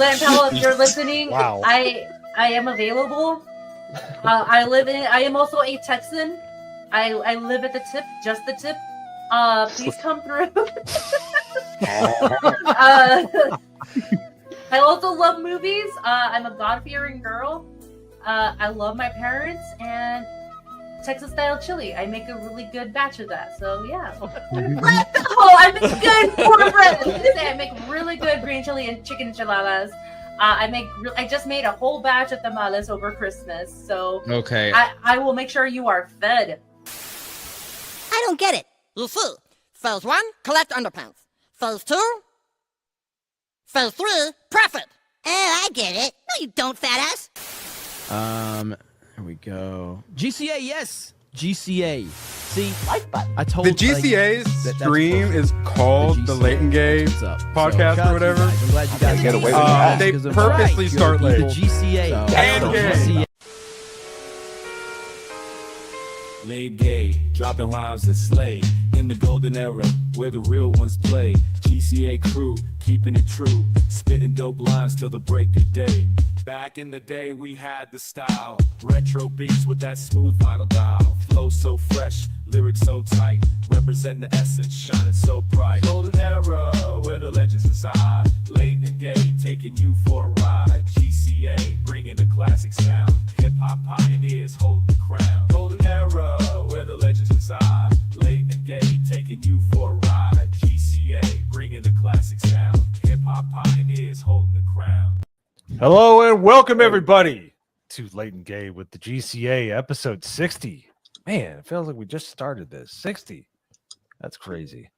Glenn Powell, if you're listening, Wow. I am available. I am also a Texan. I live at the tip, just the tip. Please come through. I also love movies. I'm a God-fearing girl. I love my parents and Texas-style chili. I make a really good batch of that. So yeah. I make good cornbread. I make really good green chili and chicken enchiladas. I just made a whole batch of tamales over Christmas. So okay, I will make sure you are fed. I don't get it. You see, phase 1, collect underpants. Phase 2, phase 3, profit. Oh, I get it. No, you don't, fat ass. Here we go. GCA, yes. GCA. See, I told The GCA's stream is called the Late and Gay podcast or whatever. I'm glad you guys get away with that. They purposely start late. The GCA. And gay. Laid gay, dropping rhymes that slay. In the golden era, where the real ones play. GCA crew, keeping it true. Spitting dope lines till the break of day. Back in the day, we had the style. Retro beats with that smooth vinyl dial. Flow so fresh, lyrics so tight. Represent the essence, shining so bright. Golden era, where the legends reside. Late and gay, taking you for a ride. GCA, bringing the classic sound. Hip-hop pioneers holding the crown. Golden era, where the legends reside. Late and gay, taking you for a ride. GCA, bringing the classic sound. Hip-hop pioneers holding the crown. Hello and welcome everybody to Late and Gay with the GCA episode 60. Man, it feels like we just started this. 60. That's crazy.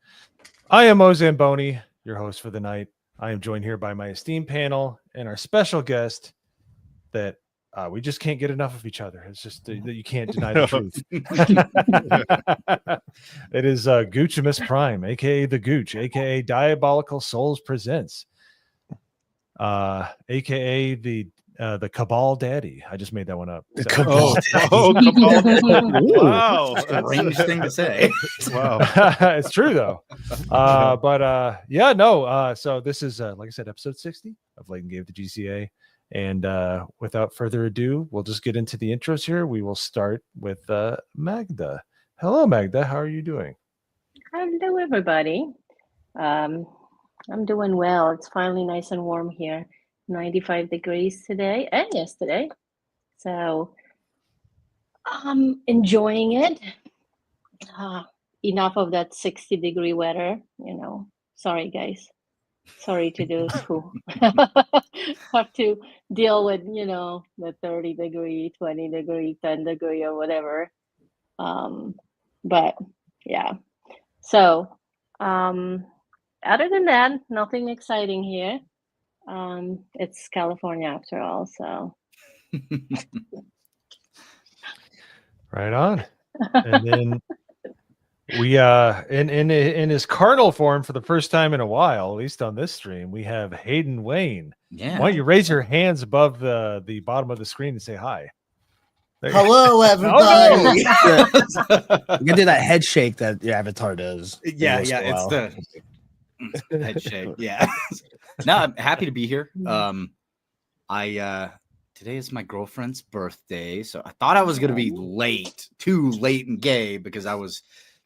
I am MoZamboni, your host for the night. I am joined here by my esteemed panel and our special guest that we just can't get enough of each other. It's just that you can't deny the truth. It is GOOCH and Miss Prime, aka the GOOCH, aka Diabolical Souls Presents, aka the Cabal Daddy. I just made that one up. Cabal Cabal. Wow, strange thing to say. Wow, it's true though. So this is like I said, episode 60 of Late and Gay with the GCA. And without further ado, we'll just get into the intros here. We will start with Magda. Hello, Magda. How are you doing? Hello, everybody. I'm doing well. It's finally nice and warm here. 95 degrees today and yesterday. So I'm enjoying it. Enough of that 60-degree weather, you know. Sorry, guys. Sorry to those who have to deal with, you know, the 30-degree, 20-degree, 10-degree or whatever. But yeah. So other than that, nothing exciting here. It's California after all, so. Right on. And then we in his carnal form for the first time in a while, at least on this stream, we have Hayden Wayne. Yeah. Why don't you raise your hands above the bottom of the screen and say hi? Hello, everybody. Oh, You can do that head shake that your avatar does. Yeah, it's the head shake. Yeah. No, I'm happy to be here. Today is my girlfriend's birthday, so I thought I was gonna be too late and gay because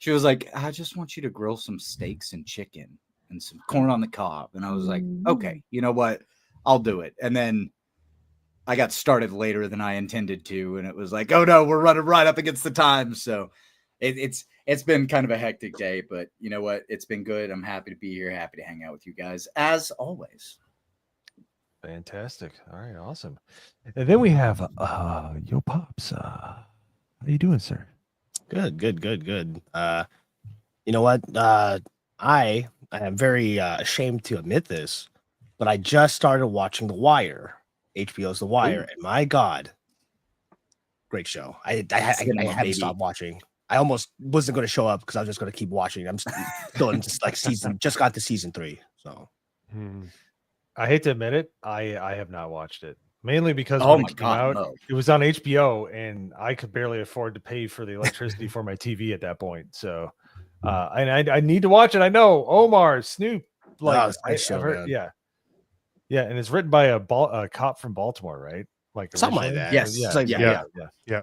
she was like, I just want you to grill some steaks and chicken and some corn on the cob. And I was like, okay, you know what? I'll do it. And then I got started later than I intended to. And it was like, oh no, we're running right up against the time. So it's been kind of a hectic day, but you know what? It's been good. I'm happy to be here. Happy to hang out with you guys as always. Fantastic. All right. Awesome. And then we have Yo Pops. How you doing, sir? Good. You know what? I am very ashamed to admit this, but I just started watching The Wire, HBO's The Wire, and my God, great show. I haven't stopped watching. I almost wasn't going to show up because I was just going to keep watching. I'm still in just just got to season 3. So I hate to admit it, I have not watched it. Mainly because Oh when my it came God, out, no. it was on HBO, and I could barely afford to pay for the electricity for my TV at that point. So, and I need to watch it. I know Omar, Snoop, it's a great show, man. yeah. Yeah, and it's written by a cop from Baltimore, right? Like Something like originally? that. Yes. Yeah. Something like yeah, that. yeah.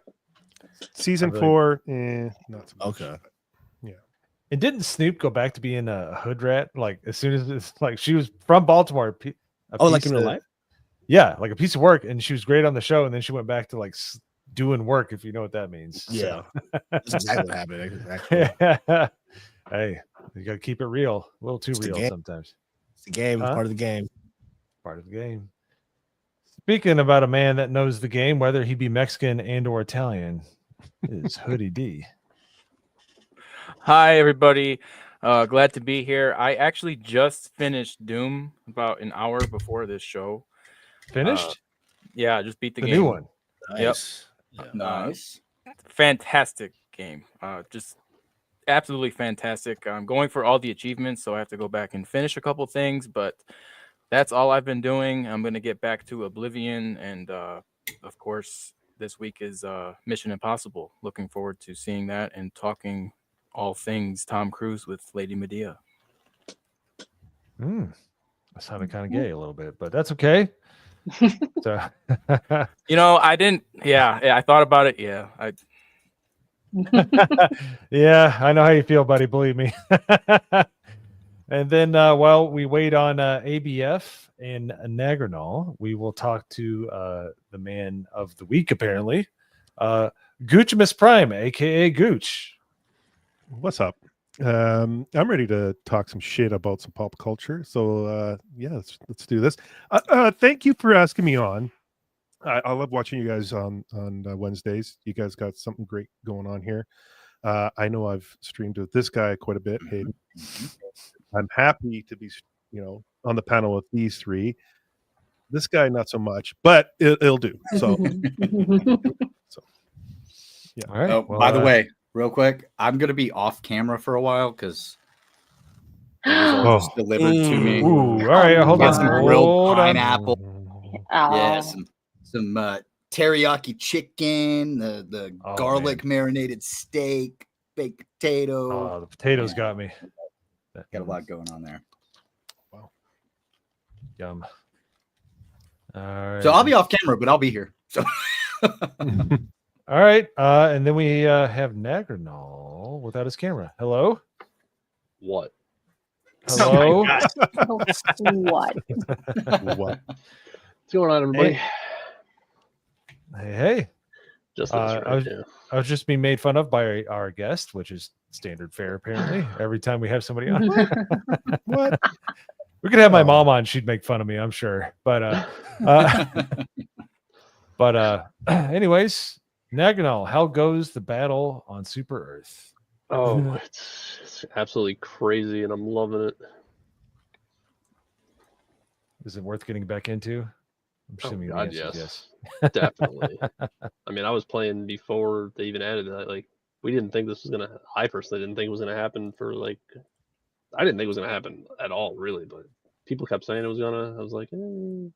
Season really- 4, not so much. Okay. And didn't Snoop go back to being a hood rat? Like as soon as it's like she was from Baltimore. Oh, like in real life? Yeah, like a piece of work, and she was great on the show, and then she went back to like doing work, if you know what that means. Yeah. So. That's exactly what happened. Exactly. Hey, you gotta keep it real. A little too It's the real game. sometimes. It's the game. It's Huh? part of the game. Part of the game. Speaking about a man that knows the game, whether he be Mexican and or Italian, is Hoodie D. Hi, everybody. Glad to be here. I actually just finished Doom about an hour before this show. Finished? Yeah, just beat the The game. new one. Nice. Nice. Fantastic game. Just absolutely fantastic. I'm going for all the achievements, so I have to go back and finish a couple things, but that's all I've been doing. I'm going to get back to Oblivion, and of course, this week is Mission Impossible. Looking forward to seeing that and talking all things Tom Cruise with Lady Medea. That sounded kind of gay a little bit, but that's okay. So, You know, I didn't. Yeah, I thought about it. Yeah, yeah, I know how you feel, buddy. Believe me. And then while we wait on ABF and Nagranol, we will talk to the man of the week, apparently, Gooch Prime, aka Gooch. What's up? I'm ready to talk some shit about some pop culture. So yeah, let's do this. Thank you for asking me on. I love watching you guys on Wednesdays. You guys got something great going on here. I know I've streamed with this guy quite a bit. Hayden. I'm happy to be, on the panel with these three. This guy, not so much, but it'll do. So, yeah. All right. Oh, well, by the way, real quick, I'm gonna be off camera for a while because it was all just delivered to me. Ooh, all right. Hold Got on. some grilled Hold on. pineapple. Oh. Yeah, some teriyaki chicken, the Oh, garlic marinated steak, baked potato. Oh, the potatoes Yeah. got me. Got a lot going on there. Yum. All right. So I'll be off camera, but I'll be here. So All right. And then we have Nagranol without his camera. Hello. What? Hello. What? What? What's going on, everybody? Hey. Just this right now. I was just being made fun of by our guest, which is standard fare apparently. Every time we have somebody on. What? We could have my mom on; she'd make fun of me, I'm sure. But anyways, Nagranol, how goes the battle on Super Earth? Oh, it's absolutely crazy, and I'm loving it. Is it worth getting back into? I'm Oh, assuming the God, answer is yes. yes. Definitely. I mean, I was playing before they even added that. Like, we didn't think this was gonna. I personally didn't think it was gonna happen for like. I didn't think it was gonna happen at all, really. But people kept saying it was gonna. I was like, I'm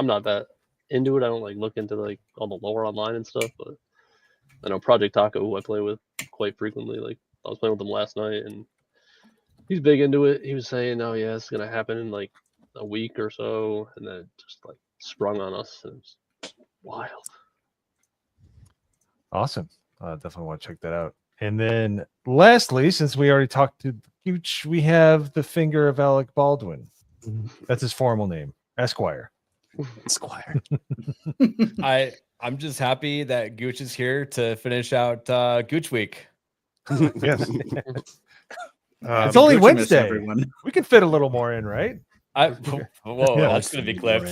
not that into it. I don't like look into like all the lore online and stuff. But I know Project Taco, who I play with quite frequently. Like, I was playing with him last night, and he's big into it. He was saying, "Oh yeah, it's gonna happen in like a week or so," and then it just like sprung on us. And it was wild. Awesome. I definitely want to check that out. And then lastly, since we already talked to Gooch, we have the finger of Alec Baldwin. That's his formal name, Esquire. Esquire. I'm just happy that Gooch is here to finish out Gooch Week. Yes. It's only Gooch-miss, Wednesday. everyone. We can fit a little more in, right? Whoa, Yeah, that's gonna be clipped.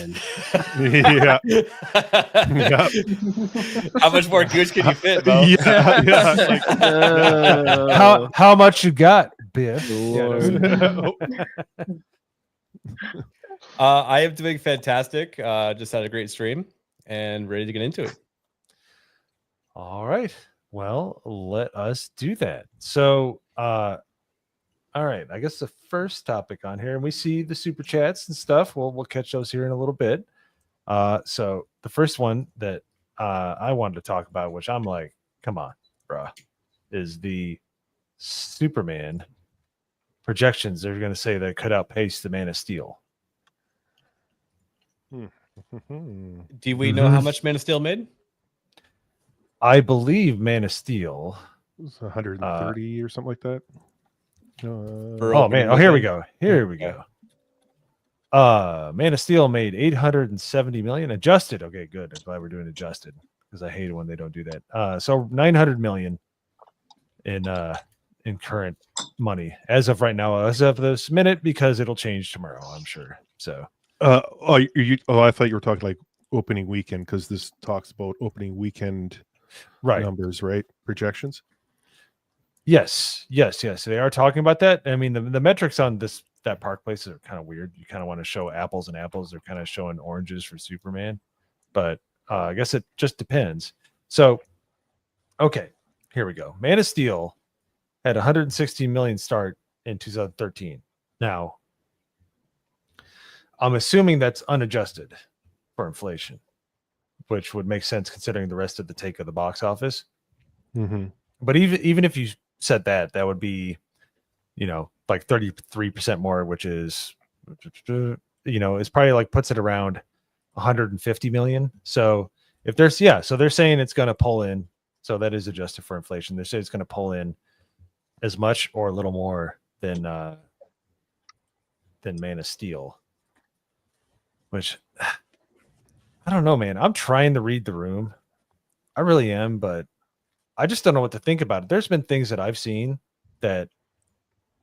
Yeah. Yeah. How much more Gooch can you fit, Mo? Yeah. Yeah. Like, How much you got, Biff? I am doing fantastic. Just had a great stream and ready to get into it. All right. Well, let us do that. So, all right. I guess the first topic on here, and we see the super chats and stuff. We'll catch those here in a little bit. So the first one that I wanted to talk about, which I'm like, come on, bruh, is the Superman projections. They're going to say that it could outpace the Man of Steel. Do we know how much Man of Steel made? I believe Man of Steel. It's 130 or something like that. Oh man! Oh, here we go. Here we go. Man of Steel made 870 million adjusted. Okay, good. I'm glad we're doing adjusted because I hate it when they don't do that. So 900 million in current money as of right now, as of this minute, because it'll change tomorrow, I'm sure. So I thought you were talking like opening weekend, because this talks about opening weekend numbers, right? Projections. Yes. They are talking about that. I mean, the metrics on that park place are kind of weird. You kind of want to show apples and apples. They're kind of showing oranges for Superman, but I guess it just depends. So, okay, here we go. Man of Steel had 160 million start in 2013. Now, I'm assuming that's unadjusted for inflation, which would make sense considering the rest of the take of the box office. Mm-hmm. But even if you said that would be, like 33% more, which is, it's probably like puts it around 150 million. So if there's, so they're saying it's going to pull in. So that is adjusted for inflation. They say it's going to pull in as much or a little more than Man of Steel, which I don't know, man. I'm trying to read the room. I really am, but I just don't know what to think about it. There's been things that I've seen that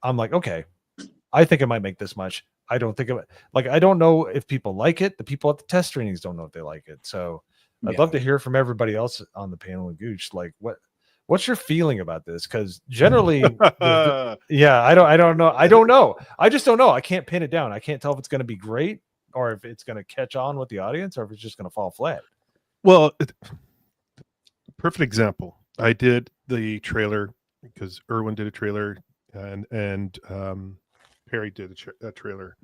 I'm like, okay, I think it might make this much. I don't think of it. Like, I don't know if people like it. The people at the test screenings don't know if they like it. So I'd love to hear from everybody else on the panel and Gooch. Like, what's your feeling about this? Because generally, I don't know. I don't know. I just don't know. I can't pin it down. I can't tell if it's going to be great or if it's going to catch on with the audience or if it's just going to fall flat. Well, perfect example. I did the trailer because Erwin did a trailer and Perry did a trailer.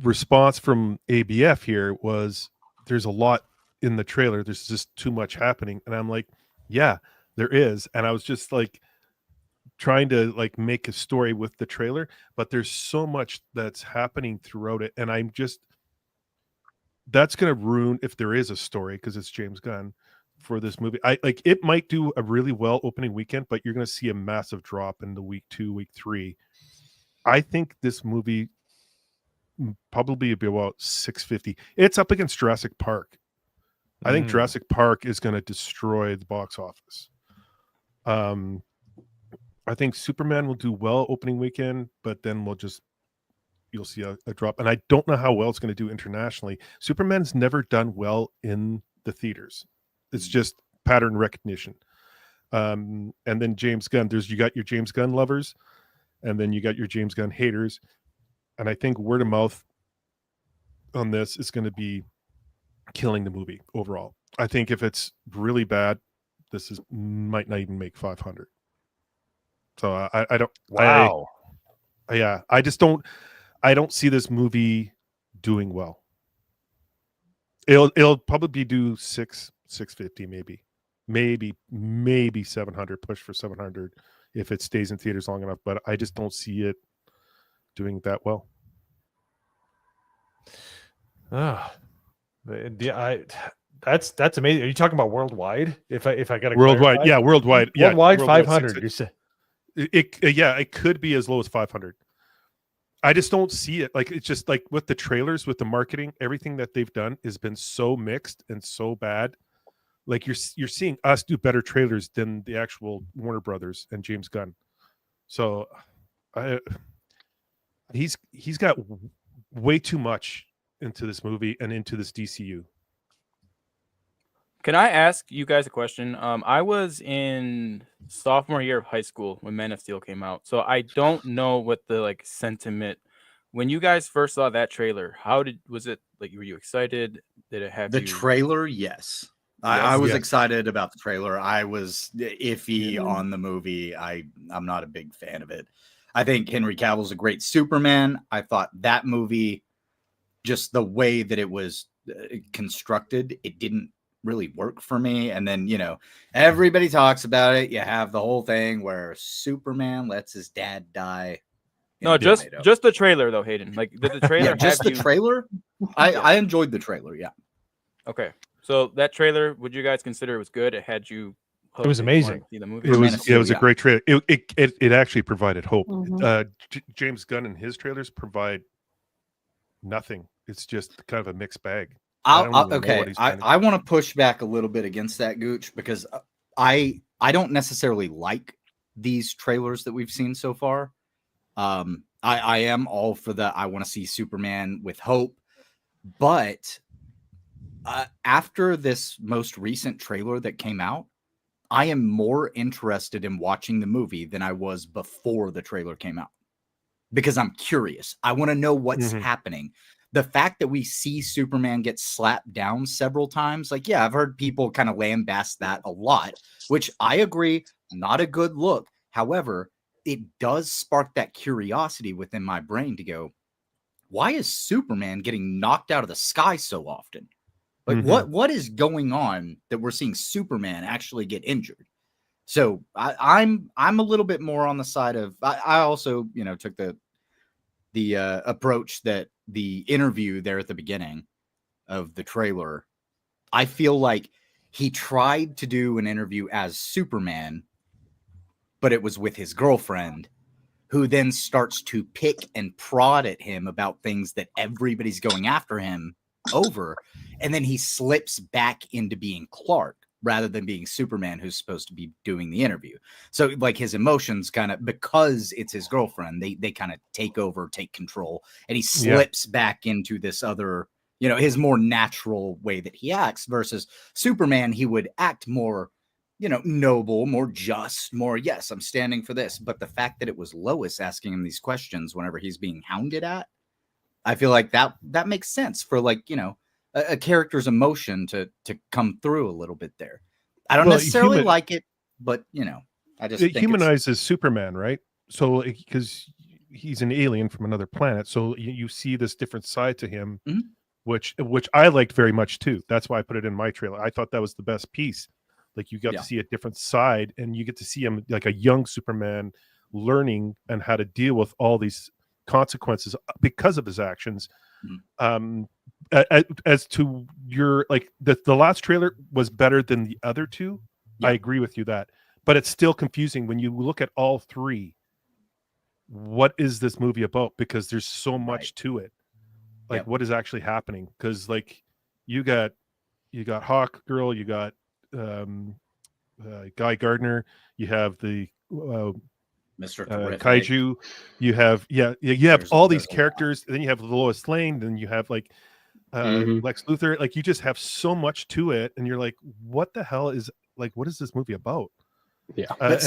Response from ABF here was, there's a lot in the trailer. There's just too much happening. And I'm like, yeah, there is. And I was just like trying to like make a story with the trailer, but there's so much that's happening throughout it. And that's going to ruin if there is a story, because it's James Gunn for this movie. It might do a really well opening weekend, but you're going to see a massive drop in the week 2, week 3. I think this movie probably be about 650. It's up against Jurassic Park. I think Jurassic Park is going to destroy the box office. I think Superman will do well opening weekend, but then you'll see a drop. And I don't know how well it's going to do internationally. Superman's never done well in the theaters. It's just pattern recognition. And then James Gunn, you got your James Gunn lovers, and then you got your James Gunn haters. And I think word of mouth on this is going to be killing the movie overall. I think if it's really bad, might not even make 500. So I don't. Wow. I just don't. I don't see this movie doing well. It'll probably do 650, maybe 700. Push for 700 if it stays in theaters long enough. But I just don't see it doing that well. That's amazing. Are you talking about worldwide? If I got to worldwide, yeah, worldwide, yeah, worldwide 500. You said it could be as low as 500. I just don't see it. Like, it's just like with the trailers, with the marketing, everything that they've done has been so mixed and so bad. Like you're seeing us do better trailers than the actual Warner Brothers and James Gunn. So he's got way too much into this movie and into this DCU. Can I ask you guys a question? I was in sophomore year of high school when Man of Steel came out, so I don't know what the sentiment. When you guys first saw that trailer, was it like? Were you excited? Did it have the trailer? Yes, I was excited about the trailer. I was iffy on the movie. I'm not a big fan of it. I think Henry Cavill's a great Superman. I thought that movie, just the way that it was constructed, it didn't really work for me. And then, everybody talks about it. You have the whole thing where Superman lets his dad die in No, a just tomato. just the trailer though, Hayden. Like, did the trailer Yeah, just have the you? trailer. I enjoyed the trailer. Yeah. Okay, so that trailer, would you guys consider it was good? It had you. It was hooked if you wanted amazing. to see the movie. It Man was of Steel, a yeah. great trailer. It actually provided hope. Mhm. James Gunn and his trailers provide nothing. It's just kind of a mixed bag. I don't even know Okay, what he's trying to I do. want to push back a little bit against that, Gooch, because I don't necessarily like these trailers that we've seen so far. I am all for the I want to see Superman with hope, but after this most recent trailer that came out, I am more interested in watching the movie than I was before the trailer came out because I'm curious. I want to know what's happening. The fact that we see Superman get slapped down several times, like, yeah, I've heard people kind of lambast that a lot, which I agree, not a good look. However, it does spark that curiosity within my brain to go, why is Superman getting knocked out of the sky so often? Like, what is going on that we're seeing Superman actually get injured? So I'm a little bit more on the side of I also took the approach that the interview there at the beginning of the trailer. I feel like he tried to do an interview as Superman, but it was with his girlfriend, who then starts to pick and prod at him about things that everybody's going after him over. And then he slips back into being Clark rather than being Superman, who's supposed to be doing the interview. So like his emotions kind of, because it's his girlfriend, they kind of take over, take control, and he slips back into this other, his more natural way that he acts versus Superman. He would act more, noble, more just, more, yes, I'm standing for this. But the fact that it was Lois asking him these questions whenever he's being hounded at, I feel like that makes sense for a character's emotion to come through a little bit there. I don't necessarily like it, but I just it think humanizes Superman, right? So because he's an alien from another planet, so you see this different side to him, which I liked very much too. That's why I put it in my trailer. I thought that was the best piece. Like you got to see a different side, and you get to see him like a young Superman learning and how to deal with all these consequences because of his actions. As to your the last trailer was better than the other two. I agree with you that, but it's still confusing when you look at all three. What is this movie about? Because there's so much to it. Like what is actually happening? Because like you got Hawk Girl, you got Guy Gardner, you have the Mr. Kaiju, you have you have all these characters, then you have Lois Lane, then you have like Lex Luthor. Like you just have so much to it, and you're like, what the hell is what is this movie about? But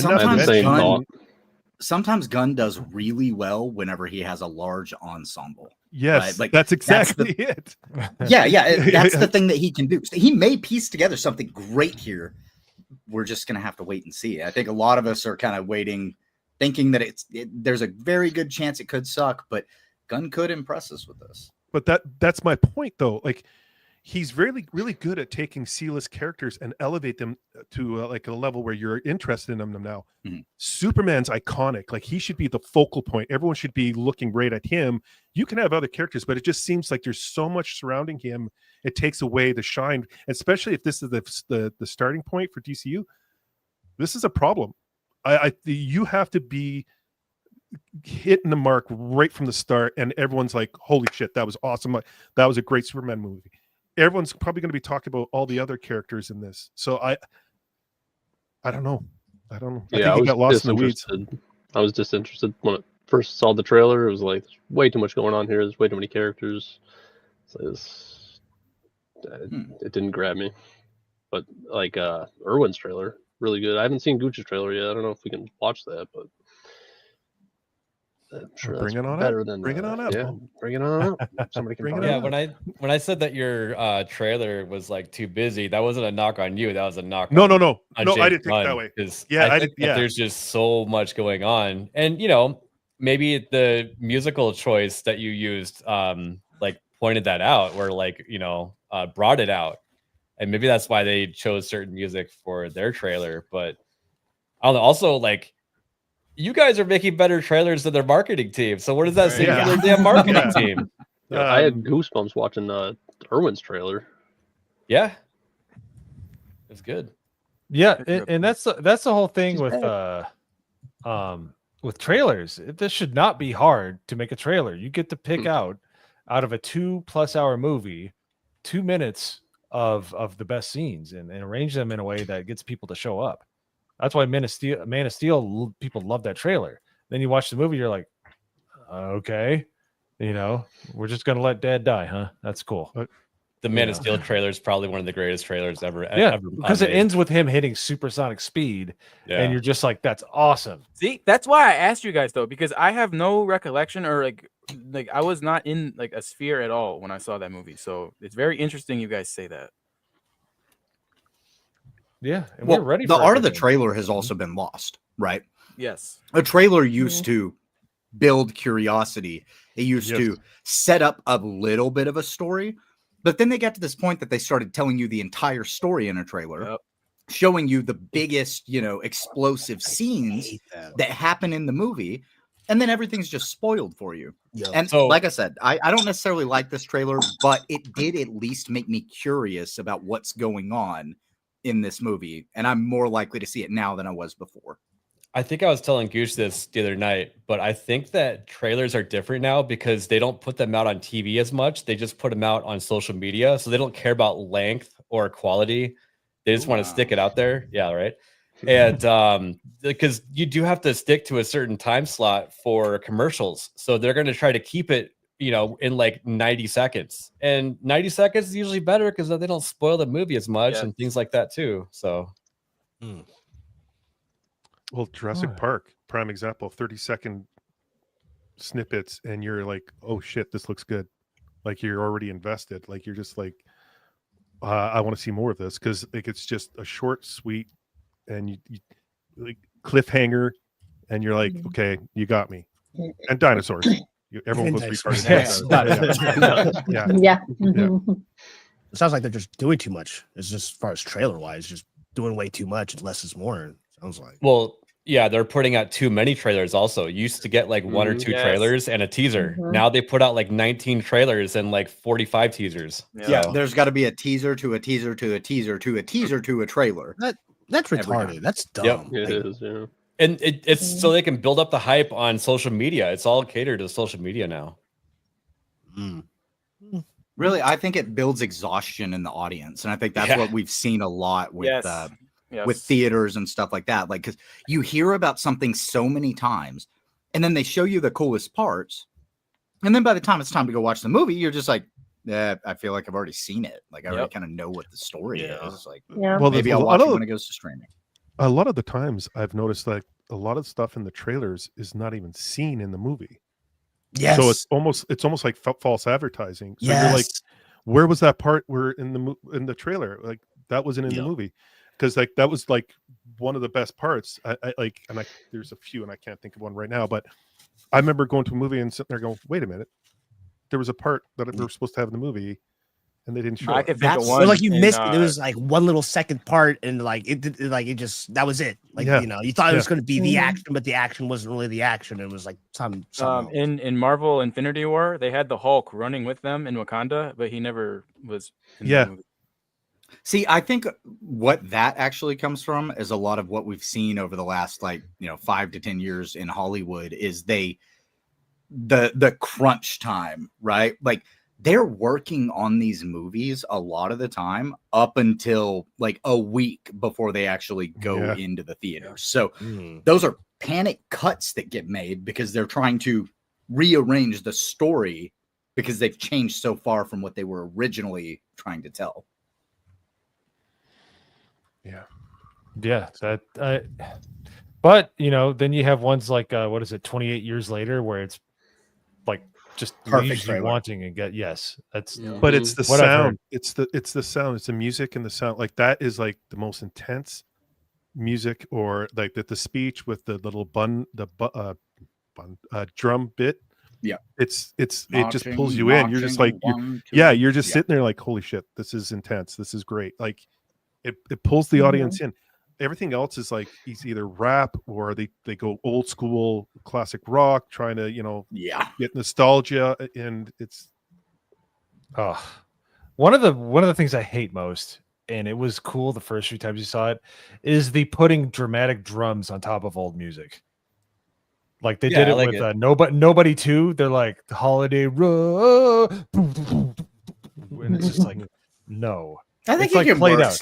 sometimes Gunn does really well whenever he has a large ensemble. Yes, right? Like that's exactly it. That's the thing that he can do. So he may piece together something great here. We're just gonna have to wait and see. I think a lot of us are kind of waiting, thinking that there's a very good chance it could suck, but Gunn could impress us with this. But that's my point, though. Like he's really good at taking C-list characters and elevate them to like a level where you're interested in them now. Superman's iconic. Like he should be the focal point. Everyone should be looking right at him. You can have other characters, but it just seems like there's so much surrounding him. It takes away the shine, especially if this is the starting point for DCU. This is a problem. You have to be hitting the mark right from the start, and everyone's like, "Holy shit, that was awesome! That was a great Superman movie." Everyone's probably going to be talking about all the other characters in this. So I don't know. I think he got lost in the weeds. I was disinterested when I first saw the trailer. It was like, there's way too much going on here. There's way too many characters. It didn't grab me. But like Irwin's trailer, really good. I haven't seen Gooch's trailer yet. I don't know if we can watch that, but I'm sure bring it on better up. than bring it on up. Yeah, bring it on up. Somebody can. Bring it on. When I said that your trailer was like too busy, that wasn't a knock on you. That was a knock. No. On I didn't think that way. Because I think that there's just so much going on, and maybe the musical choice that you used, like pointed that out, or like brought it out, and maybe that's why they chose certain music for their trailer. But I don't know. Also, like you guys are making better trailers than their marketing team. So what does that say Yeah. for their damn marketing team? Yeah, I had goosebumps watching Irwin's trailer. Yeah, it's good. Yeah, and that's the whole thing with trailers. This should not be hard to make a trailer. You get to pick out of a 2+ hour movie 2 minutes of the best scenes and arrange them in a way that gets people to show up. That's why Man of Steel, people love that trailer. Then you watch the movie, you're like, okay, we're just gonna let Dad die, huh? That's cool. The Man of Steel trailer is probably one of the greatest trailers ever. Yeah, ever because it made. ends with him hitting supersonic speed, and you're just like, that's awesome. See, that's why I asked you guys though, because I have no recollection or like I was not in like a sphere at all when I saw that movie. So it's very interesting you guys say that. Yeah, and Well, we're ready. the for art of the everything. trailer has also been lost, right? Yes. A trailer used to build curiosity. It used to set up a little bit of a story, but then they got to this point that they started telling you the entire story in a trailer, showing you the biggest, explosive scenes that happen in the movie, and then everything's just spoiled for you. And So- like I said, I don't necessarily like this trailer, but it did at least make me curious about what's going on in this movie, and I'm more likely to see it now than I was before. I think I was telling Gooch this the other night, but I think that trailers are different now because they don't put them out on TV as much. They just put them out on social media. So they don't care about length or quality. They just want to stick it out there. Yeah, right. And because you do have to stick to a certain time slot for commercials. So they're going to try to keep it, in like 90 seconds. And 90 seconds is usually better because they don't spoil the movie as much and things like that too. So Well, Jurassic Park, prime example, 30-second snippets, and you're like, oh shit, this looks good. Like you're already invested. Like you're just like, I want to see more of this because like it's just a short, sweet, and you like cliffhanger, and you're like, okay, you got me. And dinosaurs. Everyone goes retarded. Yeah. It sounds like they're just doing too much. It's just as far as trailer wise, just doing way too much and less is more. It sounds like. Well, yeah, they're putting out too many trailers also. You used to get like one or two trailers and a teaser. Now they put out like 19 trailers and like 45 teasers. Yeah, there's got to be a teaser to a teaser to a teaser to a teaser to a trailer. That's retarded. That's dumb. Yep. It is, yeah. And it's so they can build up the hype on social media. It's all catered to social media now. Really, I think it builds exhaustion in the audience, and I think that's what we've seen a lot with with theaters and stuff like that. Like, because you hear about something so many times, and then they show you the coolest parts, and then by the time it's time to go watch the movie, you're just like, "Yeah, I feel like I've already seen it. Like, I already kind of know what the story is. Like, well, maybe I'll watch it when it goes to streaming." A lot of the times, I've noticed like a lot of stuff in the trailers is not even seen in the movie. Yes. So it's almost like false advertising. So you're like, where was that part where in the trailer? Like that wasn't in the movie. Because like that was like one of the best parts. There's a few and I can't think of one right now, but I remember going to a movie and sitting there going, wait a minute. There was a part that they were supposed to have in the movie and they didn't show I it. can think of one. Like you missed there was like one little second part and like it just that was it. Like you thought it was going to be the action, but the action wasn't really the action. It was like some in Marvel Infinity War, they had the Hulk running with them in Wakanda, but he never was in the movie. See, I think what that actually comes from is a lot of what we've seen over the last 5 to 10 years in Hollywood is the crunch time, right? Like they're working on these movies a lot of the time up until like a week before they actually go into the theaters. So those are panic cuts that get made because they're trying to rearrange the story because they've changed so far from what they were originally trying to tell. But then you have ones like 28 years later where it's like just leaves you wanting and that's but it's the sound. It's the sound. It's the music and the sound. Like that is like the most intense music, or like the speech with the little drum bit. Yeah, it just pulls you in. You're just like you're just sitting there like, holy shit, this is intense. This is great. Like it pulls the audience in. everything else is like it's either rap or they go old school classic rock, trying to get nostalgia, and it's one of the things I hate most, and it was cool the first few times you saw it, is the putting dramatic drums on top of old music. Like they did it with Nobody 2. They're like the Holiday Road, and it's just like no. I think it's like can played work out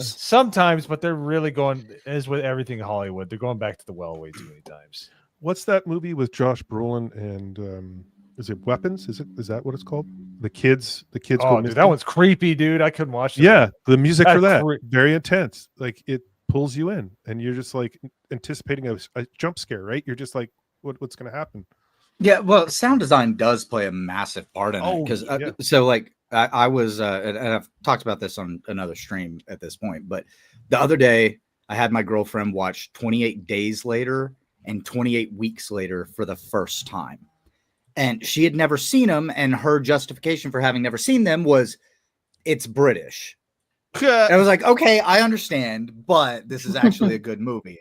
sometimes, but they're really going, as with everything in Hollywood, they're going back to the well way too many times. What's that movie with Josh Brolin and is it Weapons? Is that what it's called? The kids. Oh, dude, that one's creepy, dude. I couldn't watch that. Yeah, the music for that very intense. Like it pulls you in, and you're just like anticipating a jump scare, right? You're just like, what's going to happen? Yeah, well, sound design does play a massive part in it because so like I was and I've talked about this on another stream at this point, but the other day I had my girlfriend watch 28 Days Later and 28 Weeks Later for the first time, and she had never seen them, and her justification for having never seen them was it's British. I was like, okay, I understand, but this is actually a good movie.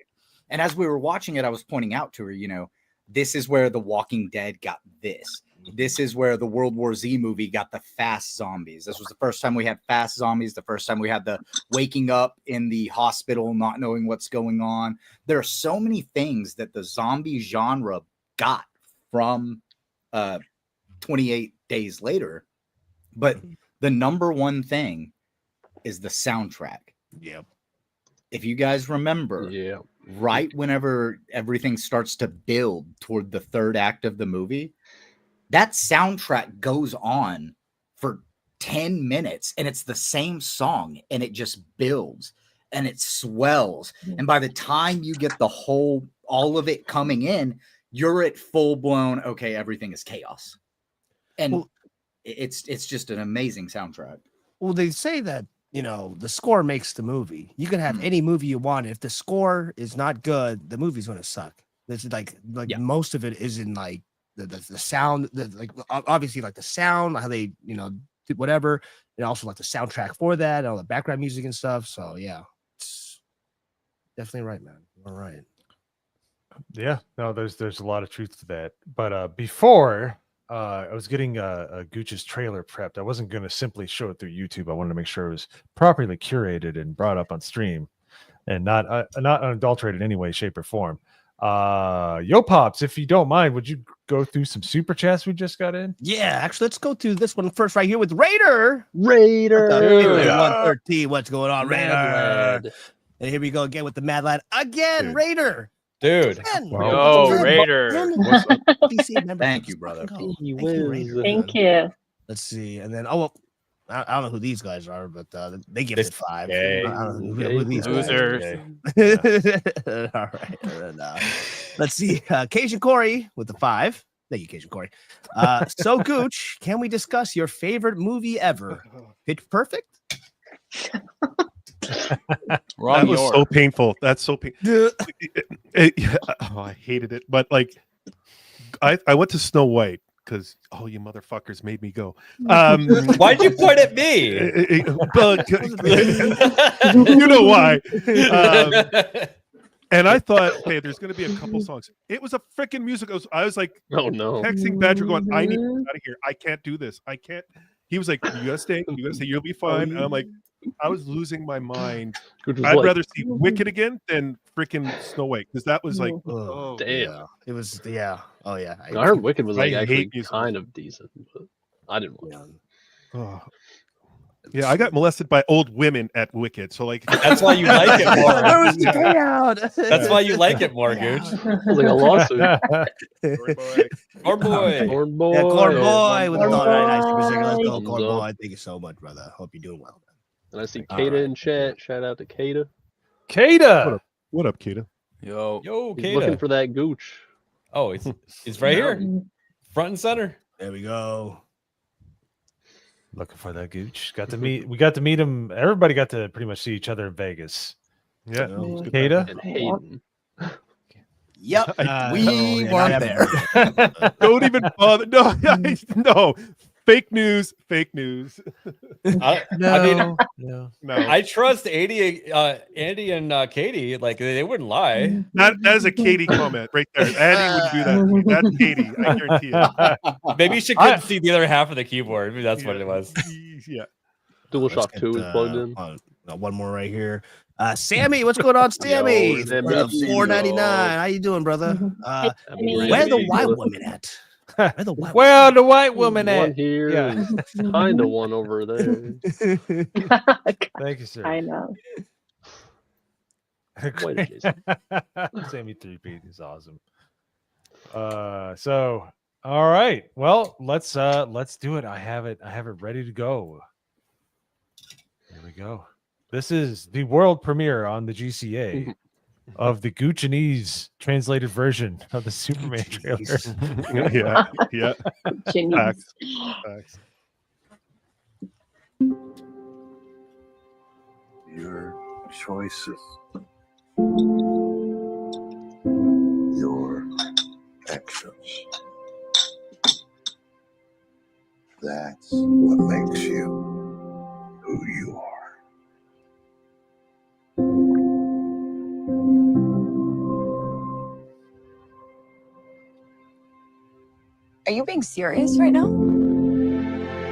And as we were watching it, I was pointing out to her, this is where The Walking Dead got this. This is where the World War Z movie got the fast zombies. This was the first time we had fast zombies, the first time we had the waking up in the hospital, not knowing what's going on. There are so many things that the zombie genre got from 28 Days Later. But the number one thing is the soundtrack. Yep. If you guys remember, right whenever everything starts to build toward the third act of the movie, that soundtrack goes on for 10 minutes and it's the same song and it just builds and it swells. And by the time you get all of it coming in, you're at full blown, okay, everything is chaos. And it's just an amazing soundtrack. Well, they say that, the score makes the movie. You can have any movie you want. If the score is not good, the movie's going to suck. It's like most of it is in like the sound, obviously like the sound, how they, do whatever. And also like the soundtrack for that, and all the background music and stuff. So yeah, it's definitely right, man. All right. Yeah, no, there's a lot of truth to that. But before I was getting a GOOCH's trailer prepped, I wasn't going to simply show it through YouTube. I wanted to make sure it was properly curated and brought up on stream, and not unadulterated in any way, shape, or form. Yo Pops, if you don't mind, would you go through some super chats we just got in? Yeah, actually, let's go through this one first, right here with Raider. 113. What's going on, Raider? And here we go again with the Mad Lad again, Raider. Dude. Yo, Raider. Thank you, brother. Thank you. Let's see. And then, I don't know who these guys are, but they gifted 5. I don't know who these guys are. All right. And, let's see. Cajun Corey with the 5. Thank you, Cajun Corey. So, Gooch, can we discuss your favorite movie ever? Pitch Perfect? That was so painful. That's so painful. I hated it. But like, I went to Snow White because you motherfuckers made me go. Why'd you point at me? You know why. And I thought, hey, there's going to be a couple songs. It was a freaking musical. I was like, oh no, texting Badger going, I need to get out of here. I can't do this. I can't. He was like, you gotta stay. You'll be fine. And I'm like, I was losing my mind. I'd rather see Wicked again than freaking Snow White, because that was like, damn. Yeah. It was, yeah. Oh yeah. I heard Wicked was like I actually hate kind of decent, but I didn't watch it. Yeah, I got molested by old women at Wicked, so like that's why you like it more. That's why you like it more, Gooch. It was like a lawsuit. Corn boy. Corn boy. Yeah, Corn boy with the Corn nice boy. music. Let's go, Corn Thumbs up. boy. Thank you so much, brother. Hope you're doing well. And I see Kata in chat. Shout out to Kata. Kata. What up, Kata? Yo, He's Kata. looking for that Gooch. Oh, it's right here, front and center. There we go. Looking for that Gooch. We got to meet him. Everybody got to pretty much see each other in Vegas. Yeah. Kata. And Hayden. Yep. We weren't there. Don't even bother. No. Fake news. Fake news. I mean, no. No, I trust Andy and Katie. Like they wouldn't lie. that is a Katie comment right there. Andy wouldn't do that. To me. That's Katie. I guarantee it. Maybe she couldn't see the other half of the keyboard. Maybe that's what it was. Yeah. DualShock 2 is plugged in. One more right here. Sammy, what's going on, Sammy? Yo, Sammy. $4.99. How you doing, brother? Sammy. Where the white woman at? Where the white Well, the white woman One at. here, Yeah. and kind of one over there. Thank you, sir. I know. Wait a case. Sammy 3-peat is awesome. So all right. Well, let's do it. I have it ready to go. Here we go. This is the world premiere on the GCA of the GOOCH translated version of the Superman trailer. Yeah. Genius. Facts. Your choices. Your actions. That's what makes you who you are. Are you being serious right now?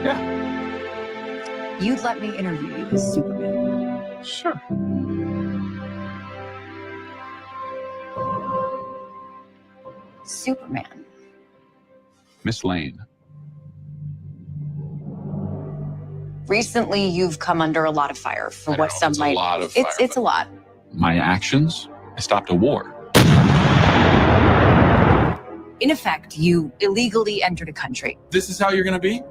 Yeah. You'd let me interview you as Superman. Sure. Superman. Miss Lane. Recently, you've come under a lot of fire for what some it's might. a lot of It's a lot. My actions? I stopped a war. In effect, you illegally entered a country. This is how you're gonna be?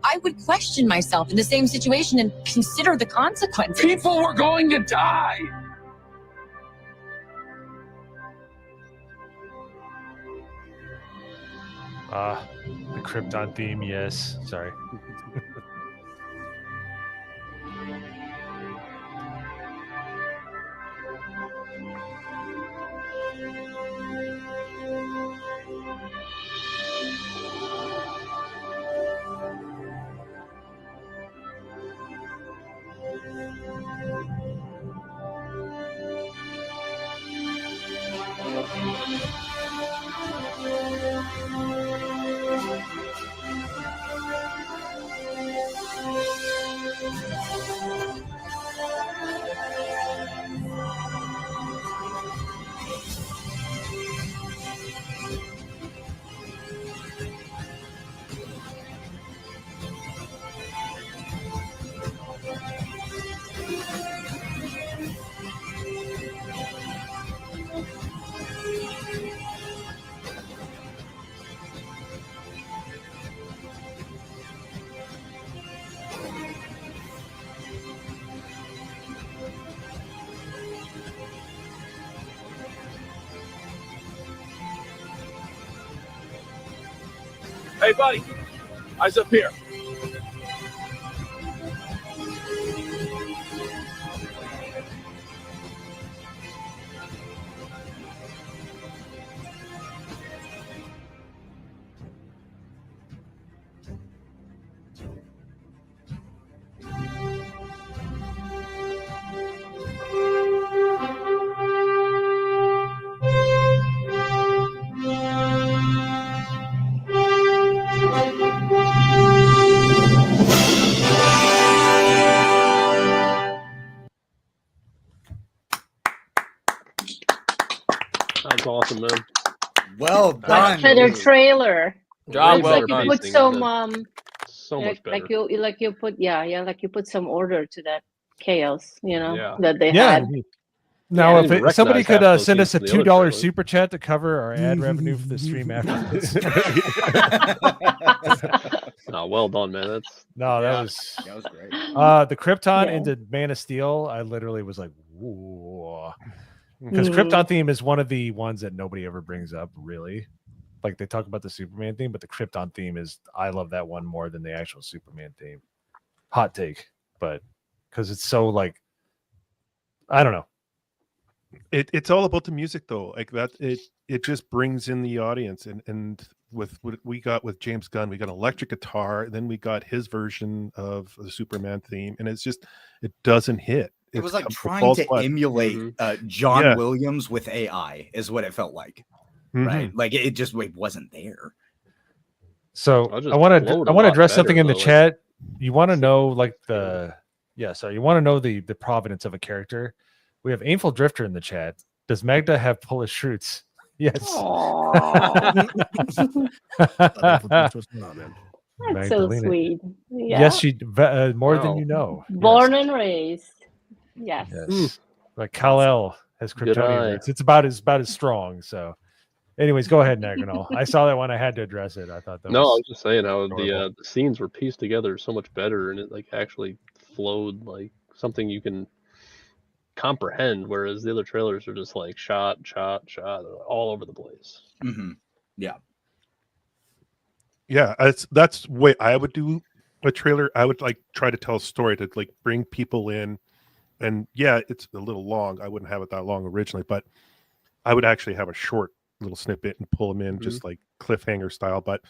I would question myself in the same situation and consider the consequences. People were going to die! The Krypton theme, yes. Sorry. Hey, buddy, eyes up here. That's awesome, man. Well Much done. better dude. trailer. Job It's well like you done. put some So much better. like you put like you put some order to that chaos, Yeah. that they Yeah. had. Now, I didn't even if somebody recognize could half those send us a scenes from the other $2 trailer. super chat to cover our ad revenue for the stream after this. Oh, well done, man. That's No, Yeah. that was That was great. the Krypton Yeah. into Man of Steel. I literally was like, whoa, because Mhm. Krypton theme is one of the ones that nobody ever brings up. Really, like they talk about the Superman theme, but the Krypton theme is I love that one more than the actual Superman theme. Hot take, but because it's so like I don't know. It's all about the music though. Like that, it just brings in the audience. And with what we got with James Gunn, we got electric guitar, then we got his version of the Superman theme, and it's just it doesn't hit. It was like the trying false to flat. emulate John Yeah. Williams with AI is what it felt like. Right? Like it just wasn't there. So I want to address something in the chat. You want to know like the you want to know the provenance of a character. We have Aimful Drifter in the chat. Does Magda have Polish roots? Yes. That's so sweet. Yeah. Yes, she more than you know. Born and raised. Yes. Yes. Like Kal-El has Good Kryptonian eye. roots. It's about as strong. So, anyways, go ahead, Naganol. I saw that one. I had to address it. I thought that No, I was was just saying how adorable. the scenes were pieced together so much better, and it like actually flowed like something you can comprehend, whereas the other trailers are just like shot all over the place. Yeah. Yeah, that's way I would do a trailer. I would like try to tell a story to like bring people in, and yeah, it's a little long. I wouldn't have it that long originally, but I would actually have a short little snippet and pull them in just like cliffhanger style. But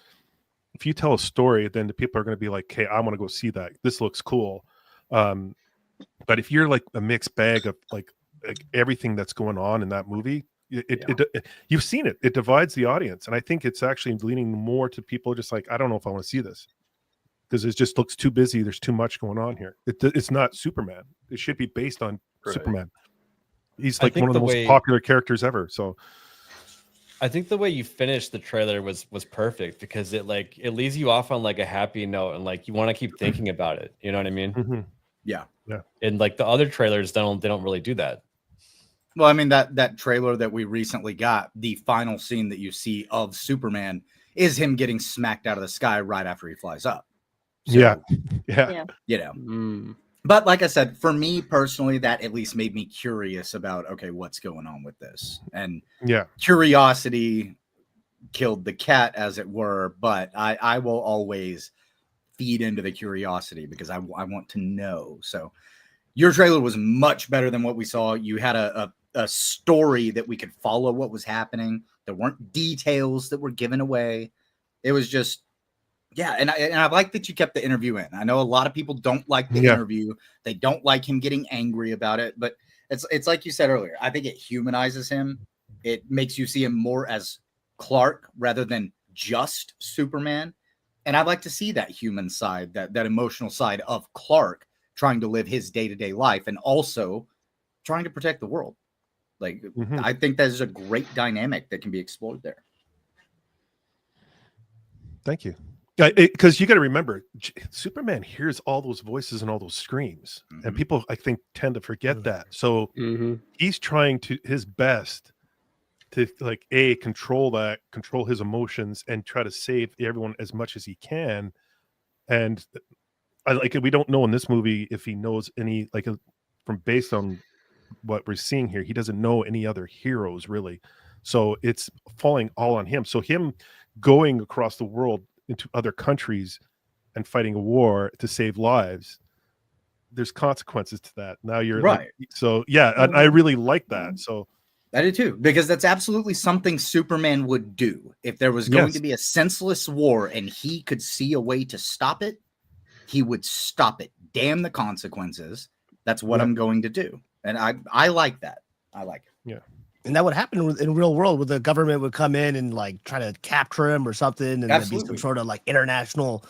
if you tell a story, then the people are going to be like, "Hey, I want to go see that. This looks cool." But if you're like a mixed bag of like everything that's going on in that movie, you've seen it. It divides the audience, and I think it's actually leaning more to people just like, I don't know if I want to see this because it just looks too busy. There's too much going on here. It's not Superman. It should be based on Superman. He's like one of the most popular characters ever. So I think the way you finished the trailer was perfect because it leaves you off on like a happy note and like you want to keep thinking about it. You know what I mean? Yeah. And like the other trailers they don't really do that. Well, I mean that trailer that we recently got, the final scene that you see of Superman is him getting smacked out of the sky right after he flies up. So, yeah. You know. But like I said, for me personally, that at least made me curious about, okay, what's going on with this? And curiosity killed the cat, as it were. But I will always feed into the curiosity because I want to know. So your trailer was much better than what we saw. You had a story that we could follow what was happening. There weren't details that were given away. It was just, and I like that you kept the interview in. I know a lot of people don't like the interview. They don't like him getting angry about it, but it's like you said earlier. I think it humanizes him. It makes you see him more as Clark rather than just Superman. And I'd like to see that human side, that emotional side of Clark trying to live his day-to-day life and also trying to protect the world. Like, I think there's a great dynamic that can be explored there. Thank you. Because you got to remember, Superman hears all those voices and all those screams, and people, I think, tend to forget that. So he's trying his best to like control his emotions and try to save everyone as much as he can. And we don't know in this movie if he knows any from based on what we're seeing here, he doesn't know any other heroes really. So it's falling all on him. So him going across the world into other countries and fighting a war to save lives, there's consequences to that. Now you're right. And I really like that. So I do too, because that's absolutely something Superman would do. If there was going to be a senseless war and he could see a way to stop it, he would stop it. Damn the consequences. That's what I'm going to do. And I like that. I like it. Yeah. And that would happen in real world where the government would come in and like try to capture him or something. And there'd be some sort of like international,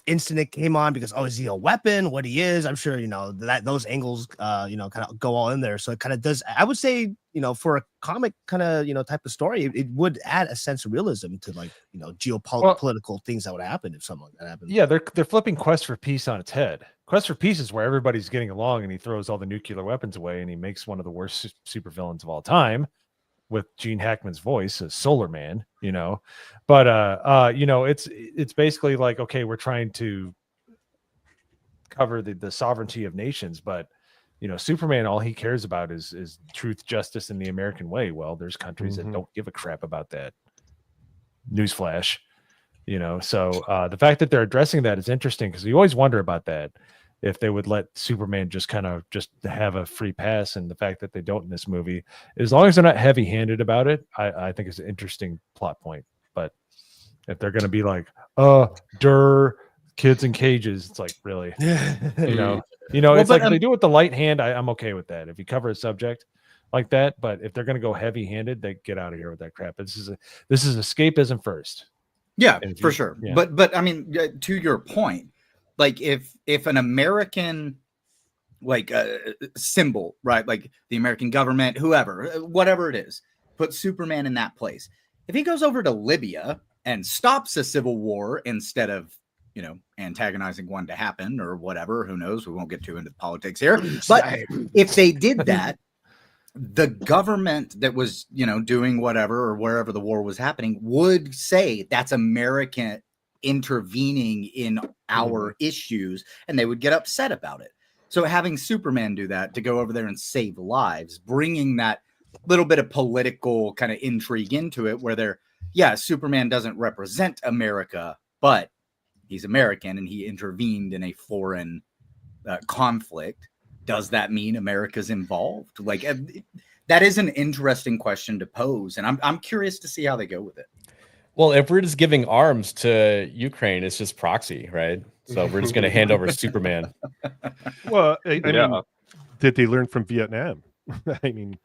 incident came on because, is he a weapon? What he is? I'm sure, that those angles, kind of go all in there. So it kind of does, I would say, for a comic kind of, type of story, it would add a sense of realism to like, geopolitical things that would happen if something like that happened. Yeah. They're flipping Quest for Peace on its head. Quest for Peace is where everybody's getting along and he throws all the nuclear weapons away and he makes one of the worst supervillains of all time with Gene Hackman's voice as Solar Man, but it's basically like, okay, we're trying to cover the sovereignty of nations, but Superman, all he cares about is truth, justice, and the American way. Well, there's countries that don't give a crap about that. Newsflash, so the fact that they're addressing that is interesting because you always wonder about that. if they would let Superman just kind of just have a free pass, and the fact that they don't in this movie, as long as they're not heavy-handed about it, I think it's an interesting plot point. But if they're going to be like, kids in cages, it's like, really, Well, it's but, like if they do it with the light hand, I'm okay with that. If you cover a subject like that, but if they're going to go heavy-handed, they get out of here with that crap. This is escapism first. Yeah, And if for you- sure. yeah. But I mean, to your point, like if an American like symbol, right, like the American government, whoever, whatever it is, put Superman in that place. If he goes over to Libya and stops a civil war instead of, antagonizing one to happen or whatever, who knows? We won't get too into politics here. But if they did that, the government that was, doing whatever or wherever the war was happening would say that's American intervening in our issues, and they would get upset about it. So having Superman do that, to go over there and save lives, bringing that little bit of political kind of intrigue into it, where Superman doesn't represent America, but he's American and he intervened in a foreign conflict. Does that mean America's involved? Like, that is an interesting question to pose, and I'm curious to see how they go with it. Well, if we're just giving arms to Ukraine, it's just proxy, right? So we're just going to hand over Superman. Well, I mean, did they learn from Vietnam? I mean,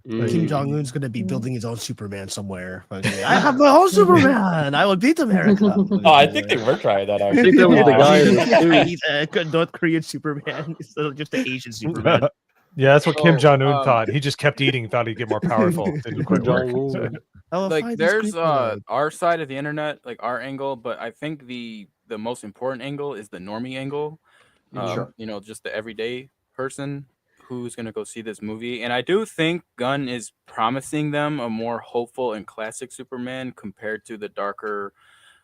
Kim Jong-un's going to be building his own Superman somewhere. I have my own Superman. I will beat America. Oh, I think they were trying that. I think that was the guy in the He's a North Korean Superman instead of just the Asian Superman. Yeah, that's what Kim Jong-un thought. He just kept eating, thought he'd get more powerful. Didn't quite work. Like there's our side of the internet, like our angle, but I think the most important angle is the normie angle. Sure. Just the everyday person who's going to go see this movie. And I do think Gunn is promising them a more hopeful and classic Superman compared to the darker,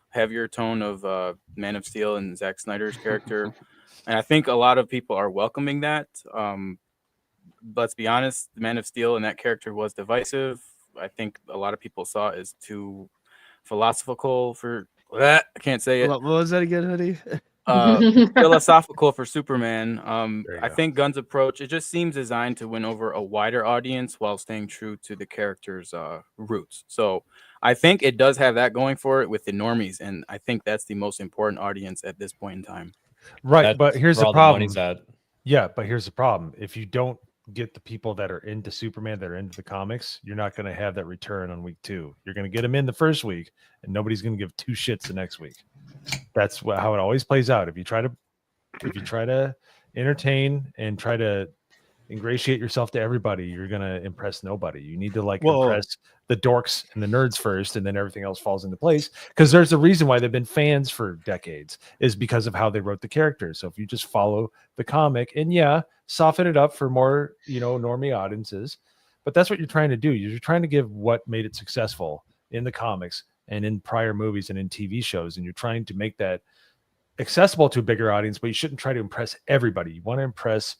heavier tone of Man of Steel and Zack Snyder's character. And I think a lot of people are welcoming that. Let's be honest, Man of Steel and that character was divisive. I think a lot of people saw it as too philosophical for that. I can't say it. What was that again, Hoodie? Philosophical for Superman. I think Gunn's approach, it just seems designed to win over a wider audience while staying true to the character's roots. So I think it does have that going for it with the normies, and I think that's the most important audience at this point in time. Right, but here's the problem. Yeah, but here's the problem. If you don't get the people that are into Superman, that are into the comics, you're not going to have that return on week 2. You're going to get them in the first week, and nobody's going to give 2 shits the next week. That's how it always plays out. If you try to entertain and try to ingratiate yourself to everybody, you're going to impress nobody. You need to impress the dorks and the nerds first, and then everything else falls into place, because there's a reason why they've been fans for decades, is because of how they wrote the characters. So if you just follow the comic and soften it up for more, normie audiences, but that's what you're trying to do. You're trying to give what made it successful in the comics and in prior movies and in TV shows, and you're trying to make that accessible to a bigger audience, but you shouldn't try to impress everybody. You want to impress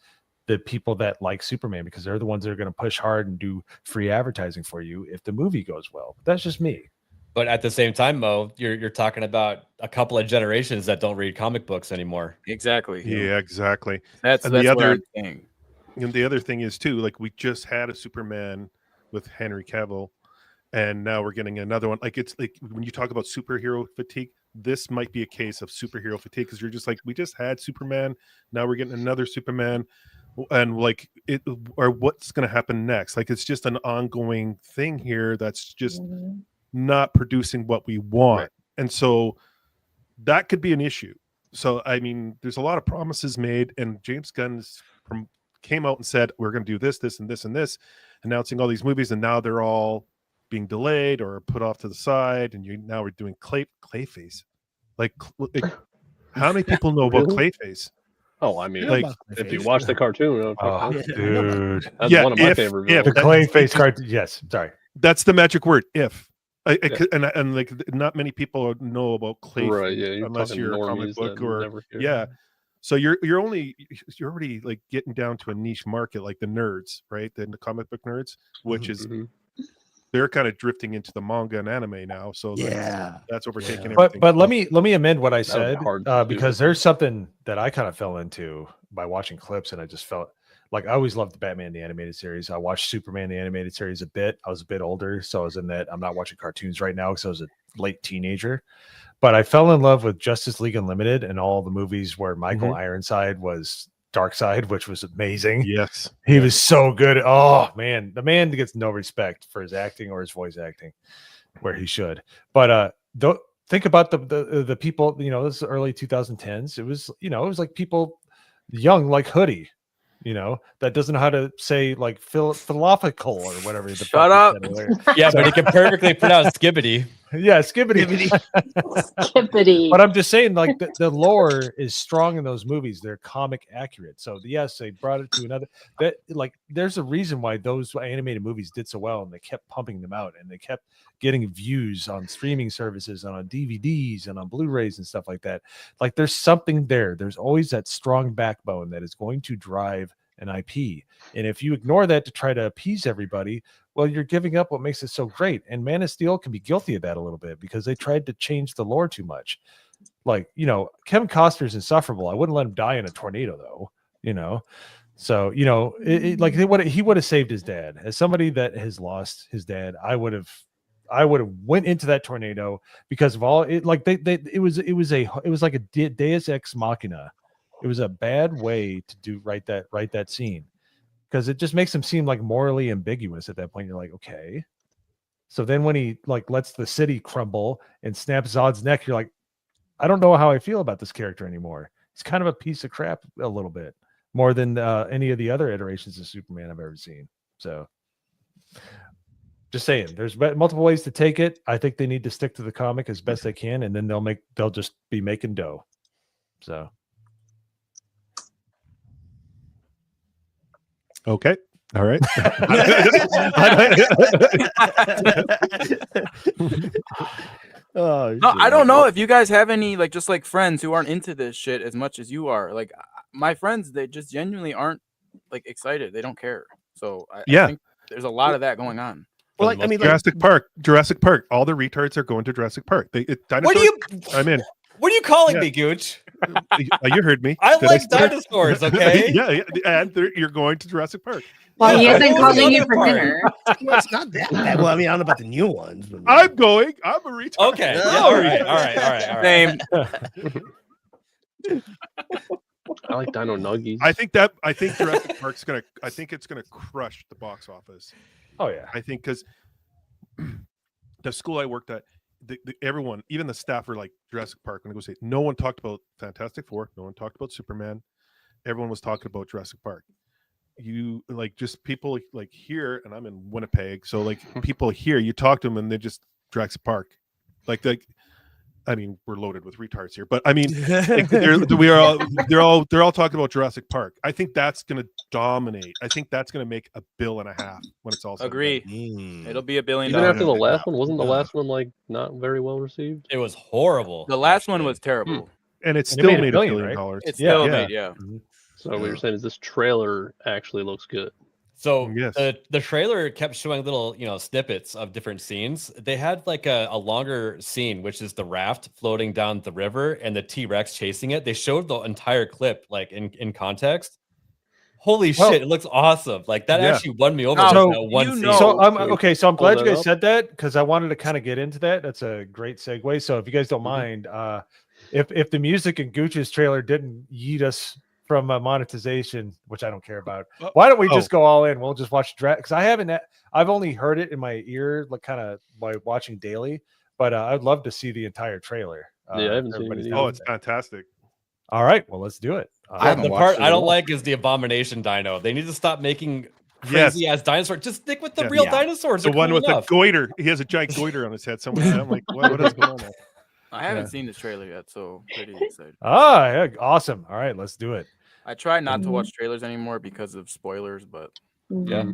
the people that like Superman, because they're the ones that are going to push hard and do free advertising for you if the movie goes well. But that's just me. But at the same time, Mo, you're talking about a couple of generations that don't read comic books anymore. Exactly. Yeah, exactly. That's the other thing. And the other thing is too, like, we just had a Superman with Henry Cavill, and now we're getting another one. Like, it's like when you talk about superhero fatigue, this might be a case of superhero fatigue, because you're just like, we just had Superman, now we're getting another Superman, and like it, or what's going to happen next? Like, it's just an ongoing thing here that's just not producing what we want, right. And so that could be an issue. So I mean, there's a lot of promises made, and James Gunn came out and said, we're going to do this, this, and this, and this, announcing all these movies, and now they're all being delayed or put off to the side, and now we're doing Clayface. Like how many people know about Clayface? Oh, I mean, like, if you watch the cartoon, dude, that's one of my favorite. The Clayface cartoon. Yes, sorry, that's the magic word. If and like, not many people know about Clayface, right? Yeah, unless you're a comic book or So you're already like getting down to a niche market, like the nerds, right? The comic book nerds, which is they're kind of drifting into the manga and anime now. So that's overtaking everything. But let me amend what I That would be said hard to do. because there's something that I kind of fell into by watching clips, and I just felt like I always loved the Batman the animated series. I watched Superman the animated series a bit. I was a bit older, so I was in that. I'm not watching cartoons right now because I was a late teenager. But I fell in love with Justice League Unlimited and all the movies where Michael Ironside was Darkseid, which was amazing. Yes, he was so good. Oh man, the man gets no respect for his acting or his voice acting, where he should. But think about the people. You know, this is early 2010s. It was it was like people young like Hoodie. That doesn't know how to say like philosophical or whatever. Shut up. Yeah, but he can perfectly pronounce skibbity. Yeah, skibbity. Skippity. But I'm just saying, like the lore is strong in those movies. They're comic accurate. So yes, they brought it to another. That like, there's a reason why those animated movies did so well, and they kept pumping them out, and they kept getting views on streaming services and on DVDs and on Blu-rays and stuff like that. Like, there's something there. There's always that strong backbone that is going to drive an IP, and if you ignore that to try to appease everybody, well, you're giving up what makes it so great. And Man of Steel can be guilty of that a little bit because they tried to change the lore too much. Like, Kevin Costner's insufferable. I wouldn't let him die in a tornado, though. So like he would have saved his dad. As somebody that has lost his dad, I would have went into that tornado because of all it. Like it was like a Deus Ex Machina. It was a bad way to write that scene, because it just makes him seem like morally ambiguous at that point. You're like, okay. So then when he like lets the city crumble and snaps Zod's neck, you're like, I don't know how I feel about this character anymore. He's kind of a piece of crap a little bit, more than any of the other iterations of Superman I've ever seen. So just saying, there's multiple ways to take it. I think they need to stick to the comic as best they can, and then they'll just be making dough. So okay. All right. No, I don't know if you guys have any just friends who aren't into this shit as much as you are. Like my friends, they just genuinely aren't excited. They don't care. So I think there's a lot of that going on. Well, Jurassic Park. All the retards are going to Jurassic Park. I'm in. What are you calling me, Gooch? You heard me. I like dinosaurs, okay? yeah, and you're going to Jurassic Park. Well, he isn't calling you for dinner. Well, it's not that bad. Well, I mean, I don't know about the new ones. But I'm going. I'm a retard. Okay. Yeah, all right. Same. I like Dino Nuggies. I think Jurassic Park's gonna. I think it's gonna crush the box office. Oh yeah. I think because the school I worked at, everyone, even the staff, were like Jurassic Park. When I go say, no one talked about Fantastic Four. No one talked about Superman. Everyone was talking about Jurassic Park. You just people here, and I'm in Winnipeg, so people here, you talk to them and they just Jurassic Park, I mean, we're loaded with retards here, but I mean, they're all talking about Jurassic Park. I think that's going to dominate. I think that's going to make $1.5 billion when it's all said. Agree. It'll be $1 billion. Even after the last one, wasn't the last one not very well received? It was horrible. The last one was terrible, and it still made $1 billion. Right? It still made, yeah. So what you're saying is this trailer actually looks good. So the trailer kept showing little, snippets of different scenes. They had a longer scene, which is the raft floating down the river and the T-Rex chasing it. They showed the entire clip in context. Holy shit, it looks awesome. That actually won me over. So I'm glad you guys said that, because I wanted to kind of get into that. That's a great segue. So if you guys don't mind, if the music in Gooch's trailer didn't yeet us from monetization, which I don't care about, why don't we just go all in? We'll just watch because I've only heard it in my ear, kind of by watching daily, but I'd love to see the entire trailer. I haven't seen it. Oh, it's fantastic. All right, well, let's do it. The part I don't like is the abomination dino. They need to stop making crazy ass dinosaurs. Just stick with the real dinosaurs. The one with the goiter. He has a giant goiter on his head somewhere. I'm like, what is going on? I haven't seen this trailer yet, so pretty excited. Yeah, awesome. All right, let's do it. I try not to watch trailers anymore because of spoilers, but yeah,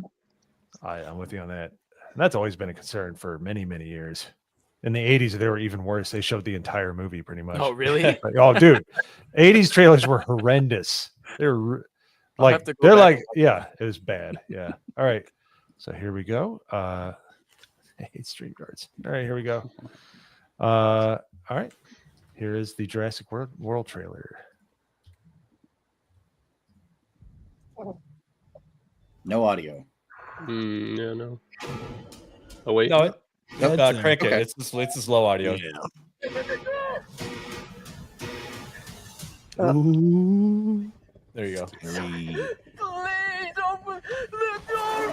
I'm with you on that. And that's always been a concern for many, many years. In the 80s, they were even worse. They showed the entire movie pretty much. Oh, really? Oh, dude. 80s trailers were horrendous. They're it was bad. Yeah. All right. So here we go. hate StreamYards. All right, here we go. All right. Here is the Jurassic World trailer. No audio. Yeah, no. Oh wait. No, crank it. Okay. It's just low audio. Ooh. There you go. Please open the door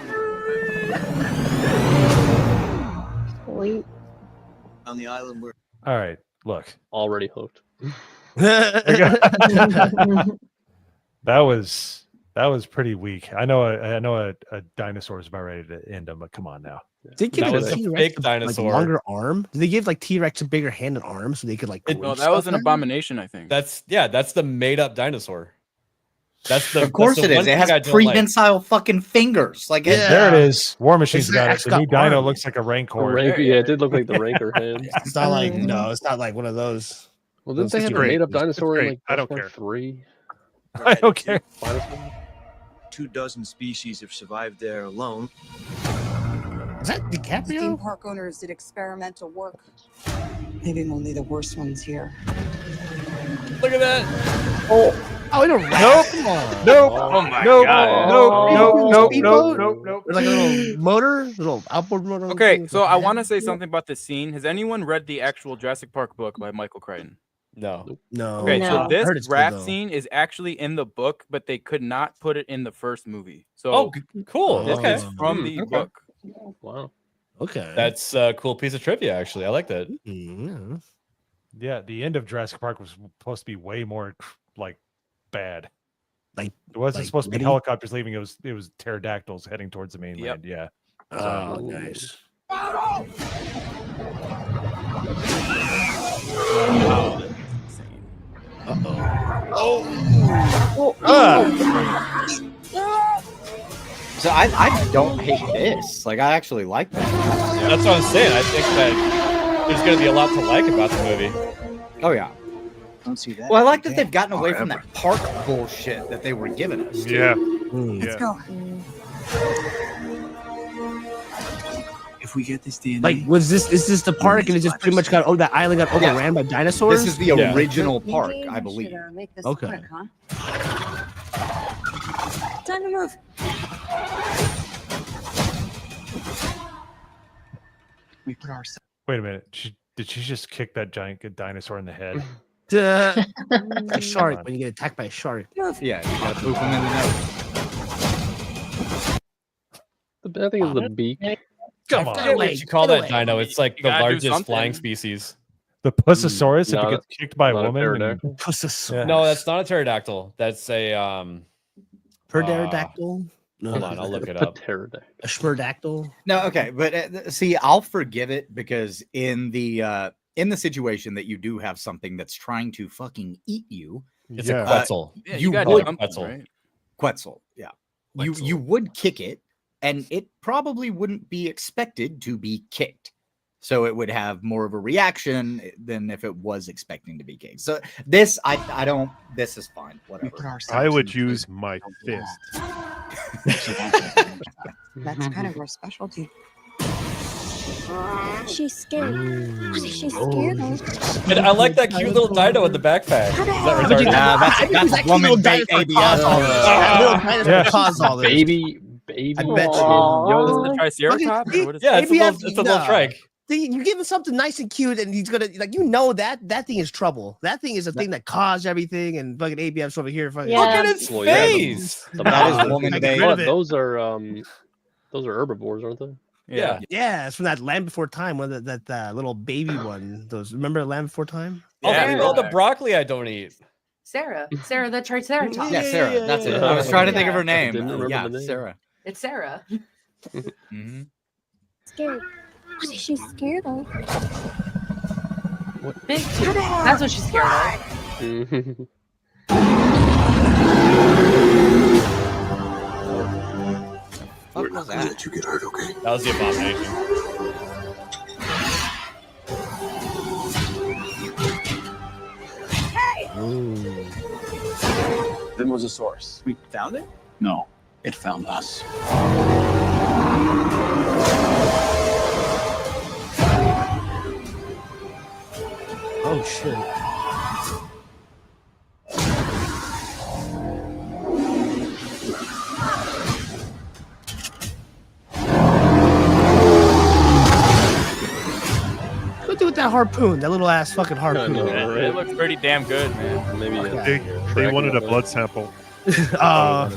for me. On the island where All right, look. Already hooked. That was pretty weak. I know a dinosaur is about ready to end them, but come on now. They give That it was a T-Rex fake a, dinosaur. Like, longer arm. Did they give like T-Rex a bigger hand and arm so they could like? No, that was an abomination. I think. That's the made up dinosaur. That's the. Of course that's the it one is. It thing has I don't prehensile fucking fingers. Like There it is. War Machine's It's got it. actually The new got dino arm. looks like a Rancor. Rancor, yeah, it did look like the Rancor hands. It's not like it's not like one of those. Well, didn't those they have a great. made up It's dinosaur in great. like I don't Jurassic care. Park 3? I don't care. 24 species have survived there alone. Is that Theme DiCaprio? park owners did experimental work. Maybe only the worst ones here. Look at that. Oh, I don't. Nope. Come on. Nope. Oh my Nope. God. Nope. Speedboat? Nope. There's like a little motor, little outboard motor. Okay, so I want to say something about this scene. Has anyone read the actual Jurassic Park book by Michael Crichton? No. No. Okay, No. so I this heard it's good, rap though. scene is actually in the book, but they could not put it in the first movie. So Oh, cool. this Okay. is from the Okay. book. Wow. Okay. That's a cool piece of trivia, actually. I like that. Mm, Yeah, the end of Jurassic Park was supposed to be way more like bad. Like it wasn't like supposed to be gritty? helicopters leaving. It was pterodactyls heading towards the mainland. Yeah. Oh, nice. So I don't hate this. Like I actually like that. That's what I'm saying. I think that there's going to be a lot to like about the movie. Oh yeah. Don't see that. Well, I like that they've gotten away from that park bullshit that they were giving us. too. Yeah. Let's go. If we get this DNA, Like, is this the park and it just pretty much got that island got overran by dinosaurs? This is the original park, I believe. Make this Okay. quick, huh? Time to move. we put ourselves. Wait a minute. Did she just kick that giant dinosaur in the head? A shark when you get attacked by a shark. Yeah, you gotta poop them in the nose. I think it's the beak. Come I on. forget what you call that Get away. dino. It's like You the gotta do largest something. flying species. The Pussosaurus, if Not it a- gets kicked by a not a woman. pterodactyl. Pussosaurus. No, that's not a pterodactyl. That's a Pterodactyl. Hold on, I'll look it up. Pterodactyl. A spurdactyl. No, okay, but see, I'll forgive it because in the situation that you do have something that's trying to fucking eat you, It's Yeah. a Quetzal. Yeah, You gotta would- do something, Quetzal. right? Quetzal, yeah. Quetzal. You would kick it, and it probably wouldn't be expected to be kicked. So it would have more of a reaction than if it was expecting to be kicked. So this, I don't. This is fine. We put Whatever. ourselves. I would in the use place my we don't fist. belong. That's kind of our specialty. She's scared. She's Oh. scared though. And I like that cute little dino in the backpack. Is that retarded? That's woman bait ABS. That little dinosaur Yeah. caused all this. Baby. I bet you. Yo, this is the Triceratops? Or what is Yeah, it? it's a little, it's a little no. trike. See, you give him something nice and cute, and he's gonna that thing is trouble. That thing is a thing that caused everything, and fucking ABF's over here. Fucking, Yeah. Look at its Well, yeah, face. That is woman I get bait. rid of But it. those are herbivores, aren't they? Yeah. Yeah, it's from that Land Before Time, one that little baby one. Those remember Land Before Time? Oh, Yeah. oh, the broccoli I don't eat. Sarah the Triceratops. Yeah, Sarah. Yeah, That's it. yeah, I was trying to think of her I name. didn't remember Yeah, the name. Sarah. It's Sarah. hmm Scared. She's scared though. Big tooth. That's what she's scared of. We're not gonna let you get hurt, okay? That was the abomination. Then was a source. We found it? No, it found us. Oh shit. What do with that harpoon? That little ass fucking harpoon. It looks pretty damn good, man. Maybe They wanted a blood sample. Well,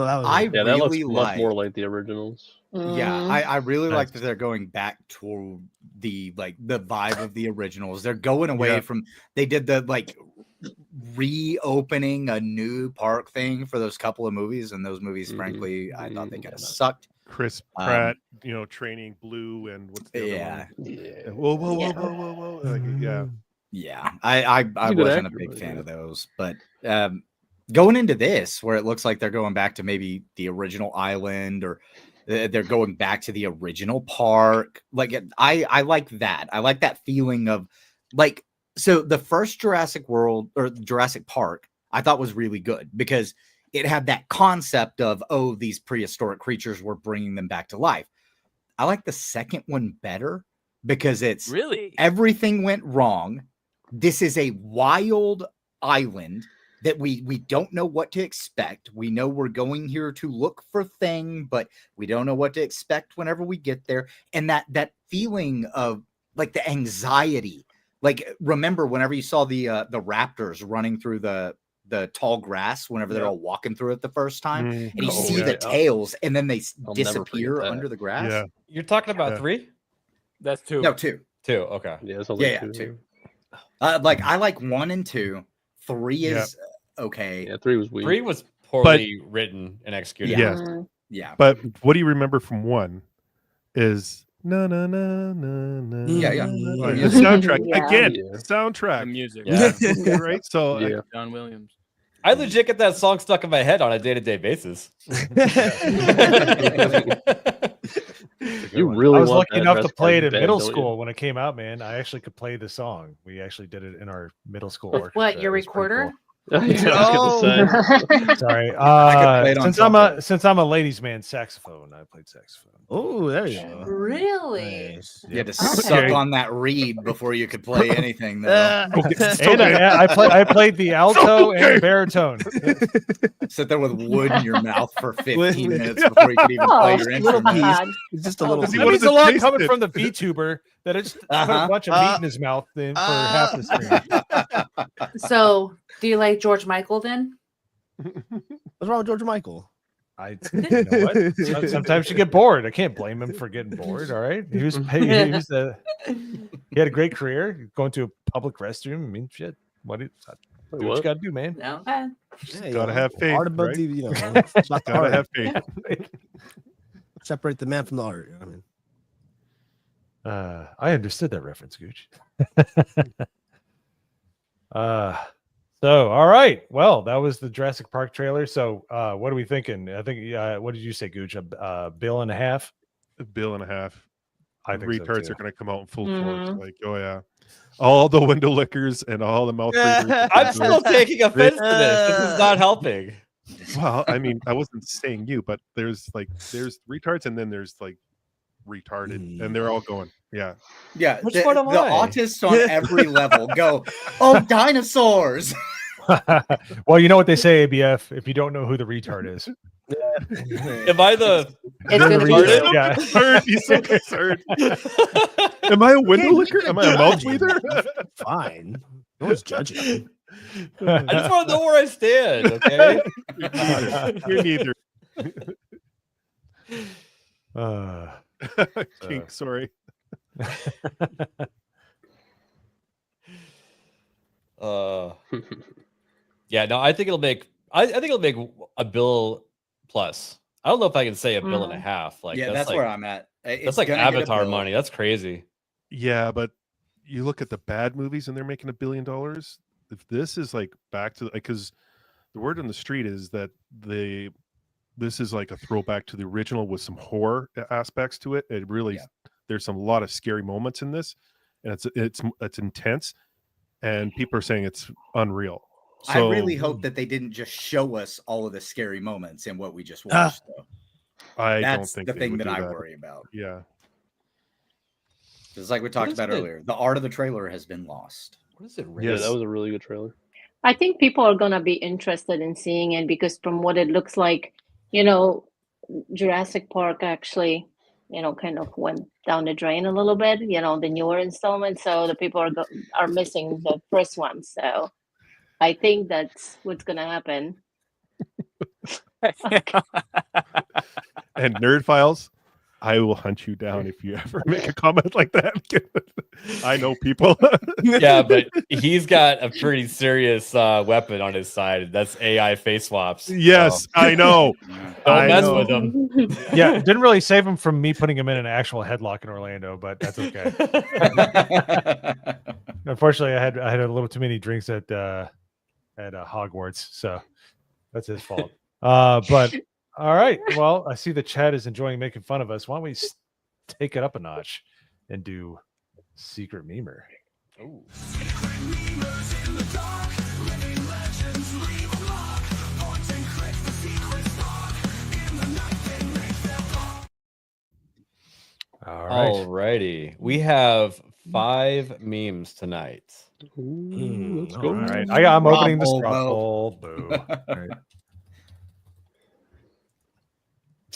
that was I yeah, that looks really much more like. like the originals. Yeah, Mhm. I really Nice. like that they're going back to the vibe of the originals. They're going away Yeah. from they did the reopening a new park thing for those couple of movies, and those movies, frankly, I thought they kind of sucked. Chris Pratt, training Blue and what's the other one? Yeah. Whoa, whoa, whoa, Yeah. whoa, whoa, whoa. Like, yeah. Yeah, I a good wasn't actor, a big but fan yeah. of those, but going into this, where it looks like they're going back to maybe the original island, or they're going back to the original park. I like that. I like that feeling of so the first Jurassic World or Jurassic Park I thought was really good because it had that concept of, oh, these prehistoric creatures, were bringing them back to life. I like the second one better because it's Really? everything went wrong. This is a wild island that we don't know what to expect. We know we're going here to look for thing, but we don't know what to expect whenever we get there. And that feeling of the anxiety, remember whenever you saw the raptors running through the tall grass whenever they're all walking through it the first time, and you see the tails and then they I'll never disappear forget that. under the grass. Yeah. You're talking about 3? That's 2. No, 2. 2. Okay. Yeah, it sounds Yeah, like 2. I like 1 and 2. 3 is okay. Yeah, 3 was weak. 3 was poorly written and executed. Yes. Yeah. But what do you remember from 1 is no no no no no. Yeah. The soundtrack Yeah. again. Yeah. Soundtrack. The music. Yeah. Right. So Yeah. John Williams. I legit get that song stuck in my head on a day-to-day basis. You really I was want lucky that enough to Jurassic play Park it in band, middle don't you? school when it came out, man. I actually could play the song. We actually did it in our middle school orchestra. What, your It was pretty recorder? cool. Yeah, I was gonna say. Sorry. play it on Since I'm a ladies' man saxophone, I played saxophone. Oh, there you go. Really? Nice. You had to Okay. suck on that reed before you could play anything, though. And I played the alto and the baritone. Sit there with wood in your mouth for 15 minutes before you could even play your little instrument. bad. It's just a little. That means a to lot taste coming it. from the VTuber that it's put a bunch of meat in his mouth for half the stream. So, do you like George Michael then? What's wrong with George Michael? You know what? Sometimes you get bored. I can't blame him for getting bored. All right, he had a great career. Going to a public restroom. I mean, shit. Do what you got to do, man. No. Yeah, Gotta have faith, Art above right? the, you know, it's not the Gotta art. have faith. Separate the man from the art. I mean, I understood that reference, Gooch. So all right. Well, that was the Jurassic Park trailer. So what are we thinking? I think what did you say, Gooch? $1.5 billion? $1.5 billion. I think so, Retards too. are going to come out in full force. Mhm. Like, oh yeah, all the window lickers and all the mouth breathers. I'm still taking offense to this. This is not helping. Well, I mean, I wasn't saying you, but there's retards and then there's retarded, and they're all going, yeah. Yeah, Which the one am I? autists on every level go, oh, dinosaurs. Well, you know what they say, ABF. If you don't know who the retard is, Am I the It's gonna be retard? you. Yeah. Concerned, he's so concerned. Am I a window licker? Am I a mouth breather? fine. No one's judging. I just want to know where I stand, okay? You're neither. Uh, Kink, sorry. Yeah, no, I think it'll make $1 billion plus. I don't know if I can say $1.5 billion. Like Yeah, that's where I'm at. That's It's like gonna hit a Avatar bill. money. That's crazy. Yeah, but you look at the bad movies and they're making $1 billion. If this is back to because the word on the street is that this is like a throwback to the original with some horror aspects to it. It really there's a lot of scary moments in this, and it's intense, and people are saying it's unreal. So, I really hope that they didn't just show us all of the scary moments in what we just watched, though. I don't That's think the they thing would that do I that. worry about. Yeah. Just like we talked about earlier, the art of the trailer has been lost. What is it? Yeah, that was a really good trailer. I think people are gonna be interested in seeing it because from what it looks like, you know, Jurassic Park actually, you know, kind of went down the drain a little bit. You know, the newer installment, so the people are missing the first one. So I think that's what's gonna happen. And Nerd Files, I will hunt you down if you ever make a comment like that. I know people. Yeah, but he's got a pretty serious weapon on his side. That's AI face swaps. Yes, so. I know. Don't mess with him. Yeah, didn't really save him from me putting him in an actual headlock in Orlando, but that's okay. Unfortunately, I had a little too many drinks at Hogwarts, so that's his fault. But all right, well, I see the chat is enjoying making fun of us. Why don't we take it up a notch and do Secret Memer? Ooh. All right. Alrighty. We have 5 memes tonight. Let's go. All right. I'm opening the straw poll. Boo. All right.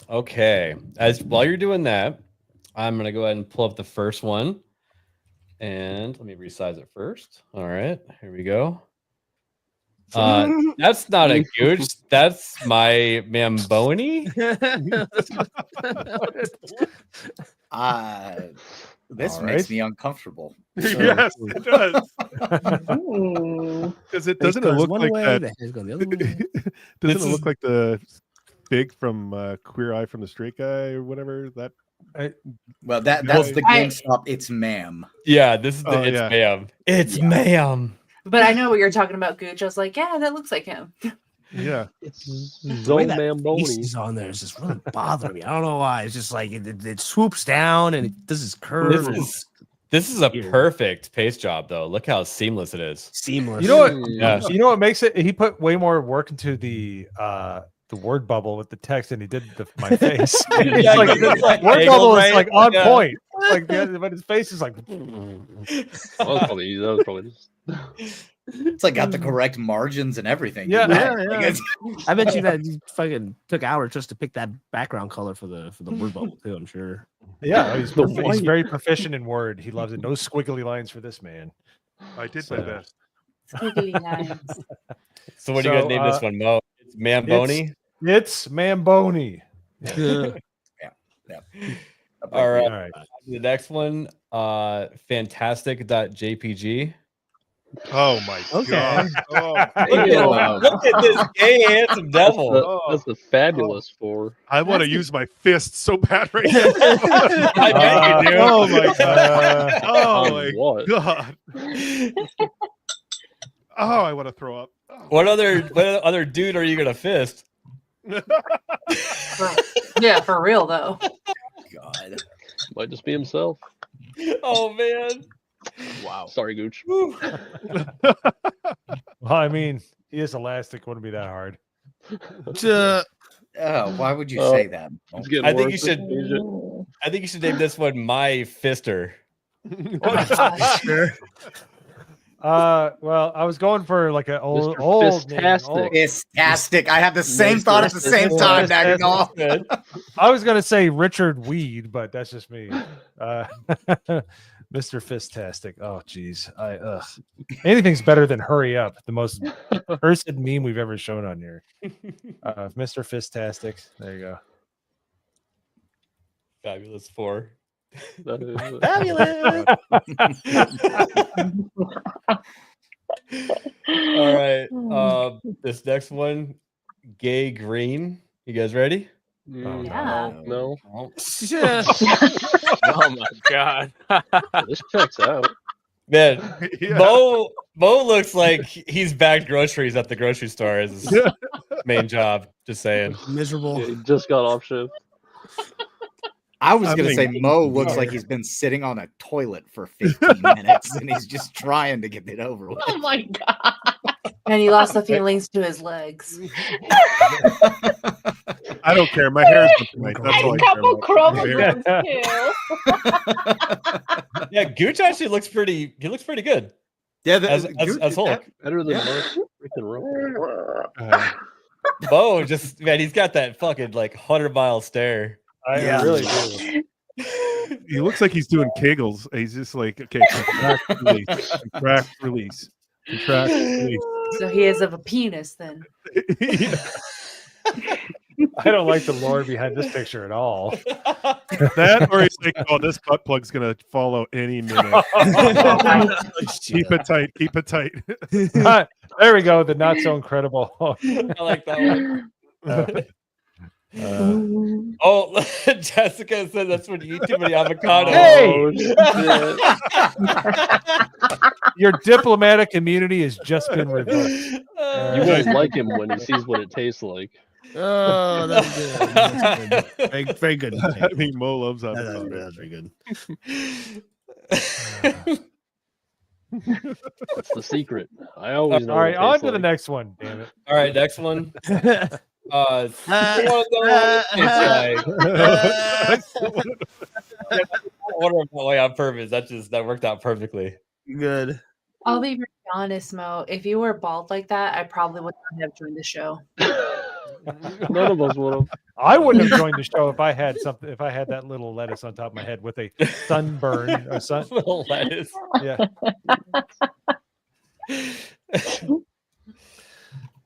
Okay. While you're doing that, I'm gonna go ahead and pull up the first one. And let me resize it first. All right, here we go. That's not a gooch. That's my Mamboni. This makes me uncomfortable. Yes, it does. Because it doesn't look like that. Doesn't it look like the Big from Queer Eye from the Straight Guy or whatever? Well, that's the GameStop. It's ma'am. Yeah, this is the ma'am. It's ma'am. But I know what you're talking about, Gooch. I was like, yeah, that looks like him. Yeah, it's the way that face is on there is just really bothering me. I don't know why. It's just like it swoops down and it does this curve. This is a perfect paste job, though. Look how seamless it is. Seamless. You know what? Yeah. You know what makes it? He put way more work into the word bubble with the text than he did my face. Yeah, it's like word bubble is like on point. Like but his face is like. That was probably just. It's like got the correct margins and everything. Yeah. Like, I bet you that he fucking took hours just to pick that background color for the word bubble too. I'm sure. Yeah, he's very proficient in Word. He loves it. No squiggly lines for this man. I did my best. Squiggly lines. So what are you gonna name this one, Mo? It's Mamboni. It's Mamboni. Yeah. All right. The next one, fantastic.jpg. Oh my god! Look at this gay handsome devil. That's the fabulous for. I want to use my fist so bad right now. I bet you do. Oh my god! Oh my god! Oh, I want to throw up. What other dude are you gonna fist? Yeah, for real though. God, might just be himself. Oh man! Wow. Sorry, Gooch. Well, I mean, he is elastic. Wouldn't be that hard. Why would you say that? I think you should name this one My Fister. Sure. Well, I was going for like an old Fistastic. Fistastic. I had the same thought at the same time. I was gonna say Richard Weed, but that's just me. Mr. Fistastic. Oh, geez. Anything's better than Hurry Up, the most cursed meme we've ever shown on here. Mr. Fistastic. There you go. Fabulous 4. Fabulous. All right. This next one, Gay Green. You guys ready? Yeah. No. Oh my god. This checks out. Man, Mo looks like he's bagged groceries at the grocery store as his main job. Just saying. Miserable. Yeah, he just got off shift. I was going to say Mo looks like he's been sitting on a toilet for 15 minutes and he's just trying to get it over with. Oh my god. And he lost the feelings to his legs. I don't care. My hair is tonight. That's all I care couple about. chromosomes too. Yeah, Gooch actually looks pretty. He looks pretty good. Yeah, as Hulk. Better than Mark freaking Ruffalo. Bo, just man, he's got that fucking like 100-mile stare. I really do. He looks like he's doing Kegels. He's just like, okay, contract, release, contract, release, contract, release. So he is of a penis then. I don't like the lore behind this picture at all. That, or he's like, oh, this butt plug's gonna follow any minute. Keep it tight. Keep it tight. There we go. The not so incredible. I like that one. Jessica said that's when you eat too many avocados. Your diplomatic immunity has just been reversed. You won't like him when he sees what it tastes like. Oh, that's good. That's good. Very, very good. I mean, Mo loves that. That's very good. That's the secret. I always know. All right, what it on tastes to the like. next one. Damn it. All right, next one. I order them that way on purpose. That worked out perfectly. Good. I'll be very honest, Mo. If you were bald like that, I probably would not have joined the show. None of us would have. I wouldn't have joined the show if I had something. If I had that little lettuce on top of my head with a sunburn or sun. Little lettuce. Yeah.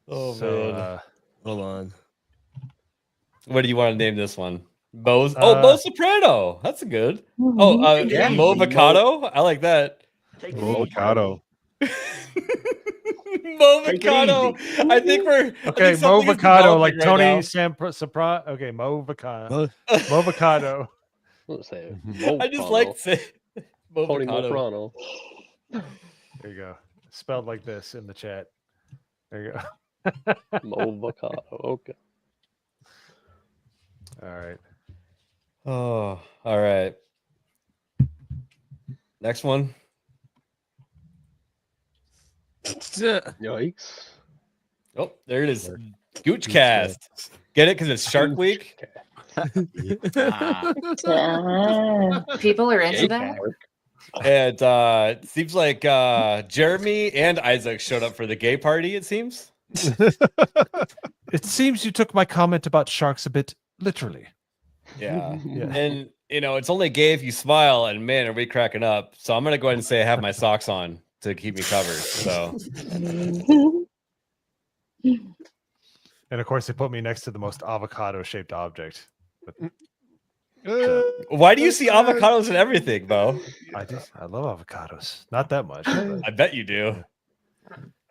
Oh So, man. Hold on. What do you want to name this one? Bo Soprano. That's a good. Oh, Yeah. Mo Avocado. I like that. Avocado. Mo Avocado. I think we're Okay, think Mo something is Avocado, like developing Tony right now. Sopra. Okay, Mo Avocado. Mo Avocado. Let's say I just like saying Mo Tony Avocado. Moprano. There you go. Spelled like this in the chat. There you go. Avocado. Okay. All right. Oh, all right. Next one. Yikes. Oh, there it is. Gooch Cast. Get it? Because it's Shark Week. People are into that. And it seems like Jeremy and Isaac showed up for the gay party, it seems. It seems you took my comment about sharks a bit literally. Yeah. Yeah. And, it's only gay if you smile, and man, are we cracking up. So I'm going to go ahead and say I have my socks on to keep me covered. So. And of course, they put me next to the most avocado-shaped object. Why do you see avocados in everything, Bo? I love avocados. Not that much. I bet you do.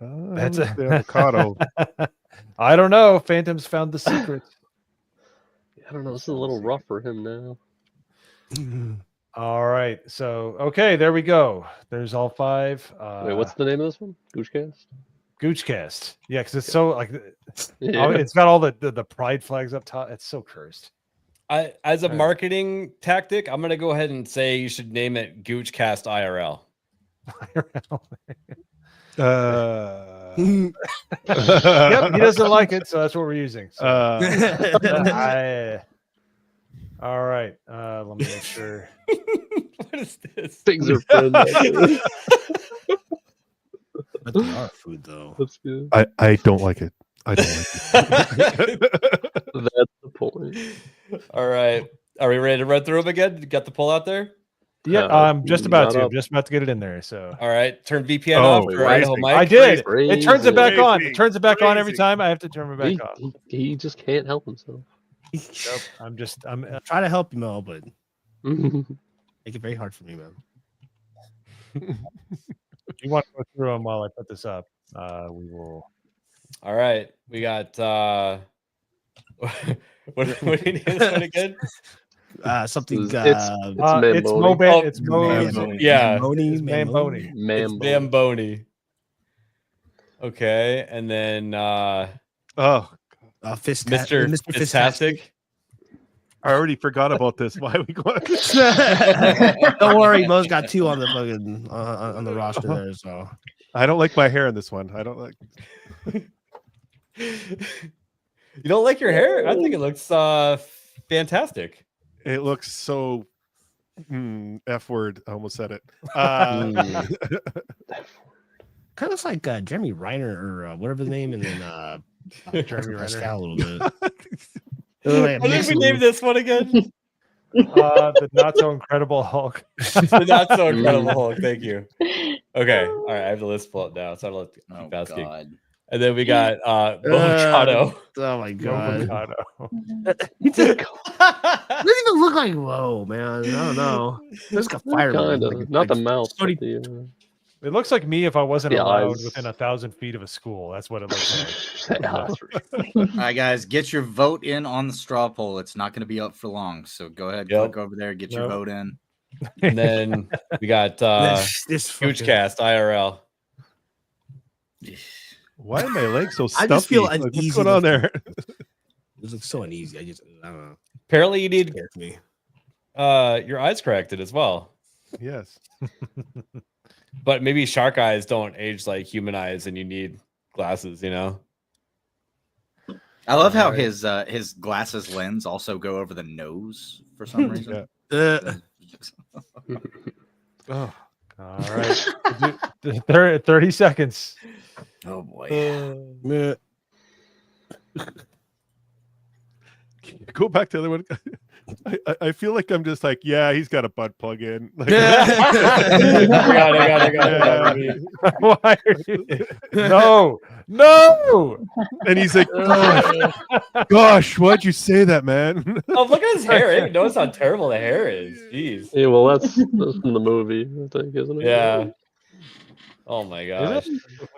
That's the avocado. I don't know. Phantom's found the secret. I don't know. This is a little rough for him now. All right. So, okay, there we go. There's all five. Wait, what's the name of this one? Goochcast? Goochcast. Yeah, because it's so like Yeah. it's got all the pride flags up top. It's so cursed. As a marketing tactic, I'm going to go ahead and say you should name it Goochcast IRL. Yep, he doesn't like it, so that's what we're using. So. All right. Let me make sure. What is this? Things are fun. But they are food, though. That's good. I don't like it. I don't like it. That's the point. All right. Are we ready to run through them again? You got the poll out there? Yeah, I'm just about to. I'm just about to get it in there. So, all right, turn VPN off for Idaho Mike. I did. Crazy. It turns it back on. It turns it back on every time. I have to turn it back on. He just can't help himself. Nope. I'm trying to help you, Mel, but make it very hard for me, man. If you want to go through them while I put this up, we will. All right, we got. What do you need this one again? Something. It's Mamboni. It's Mamboni. Yeah, Mamboni. It's Mamboni. Okay, and then Oh, Mr. Fistastic. I already forgot about this. Why are we going? Don't worry, Mo's got two on the fucking on the roster there. So I don't like my hair in this one. I don't like. You don't like your hair? I think it looks fantastic. It looks so F word. I almost said it. Kind of looks like Jeremy Reiner or whatever the name, and then Jeremy Renner a little bit. I think we named this one again. The not so incredible Hulk. The not so incredible Hulk. Thank you. Okay. All right. I have the list pulled up now, so I don't keep asking. God. And then we got Avocado. Oh my god. Avocado. It doesn't even look like whoa, man. I don't know. It's got fire. Not the mouth. But It looks like me if I wasn't The allowed eyes. within 1,000 feet of a school. That's what it looks like. All right, guys, get your vote in on the straw poll. It's not going to be up for long, so go ahead, click over there, get your vote in. And then we got this Gooch Cast IRL. Why are my legs so I stuffy? just feel Like, uneasy. what's going on there? This looks so uneasy. I don't know. Apparently, you need me. Your eyes corrected as well. Yes. But maybe shark eyes don't age like human eyes, and you need glasses. You know. I love how his glasses lens also go over the nose for some reason. Oh, all right. 30 seconds. Oh boy. Go back to the other one. I feel like I'm just like, yeah, he's got a butt plug in. Like, I got it. Why are you? No. And he's like, gosh, why'd you say that, man? Oh, look at his hair. You notice how terrible the hair is. Jeez. Yeah, well, that's from the movie, I think, isn't it? Yeah. Oh my gosh.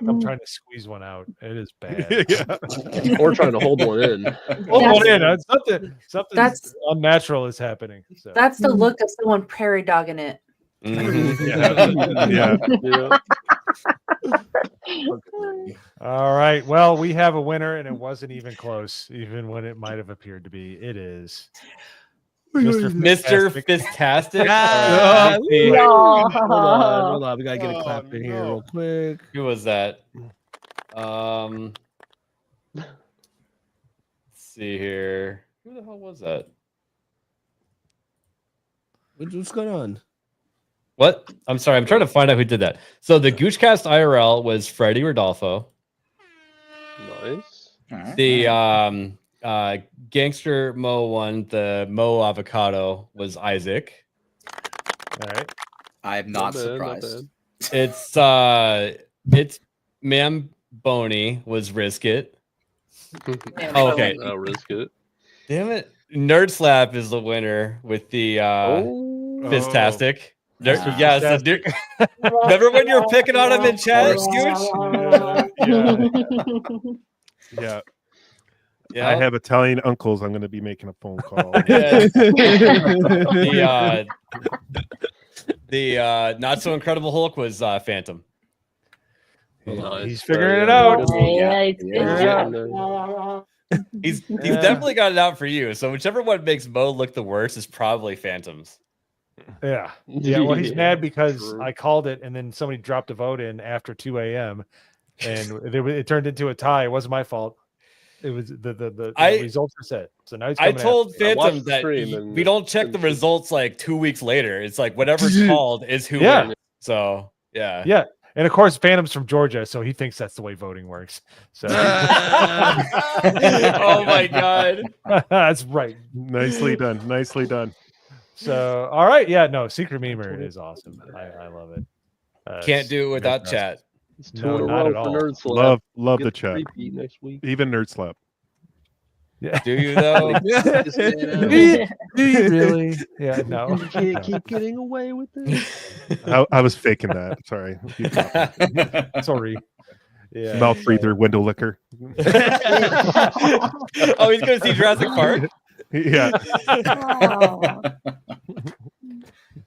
I'm trying to squeeze one out. It is bad. Yeah. Or trying to hold one in. Hold one in. Something That's- unnatural is happening. So. That's the look of someone prairie dogging it. Yeah. All right. Well, we have a winner, and it wasn't even close, even when it might have appeared to be. It is Mr. Fistastic. Hold on. We gotta get a clap in here real quick. Who was that? Let's see here. Who the hell was that? What's going on? What? I'm sorry. I'm trying to find out who did that. So the Goochcast IRL was Freddie Rodolfo. Nice. The Gangster Mo one, the Mo Avocado, was Isaac. All right. I'm not surprised. It's MoZamboni was Risk It. Oh, okay. I'll risk it. Damn it. Nerd Slap is the winner with the Fistastic. Yeah, so remember when you were picking on him in chat, Gooch? Yeah. Yeah. I have Italian uncles. I'm going to be making a phone call. The not so incredible Hulk was Phantom. He's figuring it out. He's definitely got it out for you. So whichever one makes Mo look the worst is probably Phantom's. Yeah. Well, he's mad because I called it, and then somebody dropped a vote in after 2 a.m. and it turned into a tie. It wasn't my fault. It was the results are set. So now he's I coming told after me. Phantom that we don't check the results like 2 weeks later. It's like whatever's called is who wins. So yeah. Yeah. And of course, Phantom's from Georgia, so he thinks that's the way voting works. So, oh my god, that's right. Nicely done. Nicely done. So, all right, yeah, no, Secret Memer is awesome. I love it. Can't do it without chat. It's No, not at all. Nerd Slap. Love Get the chat. repeat next week. Even Nerd Slap. Yeah. Do you though? Do you really? Yeah, no. You can't keep getting away with this. I was faking that. Sorry. Sorry. Yeah. Mouth breather, window licker. Oh, he's going to see Jurassic Park? Yeah.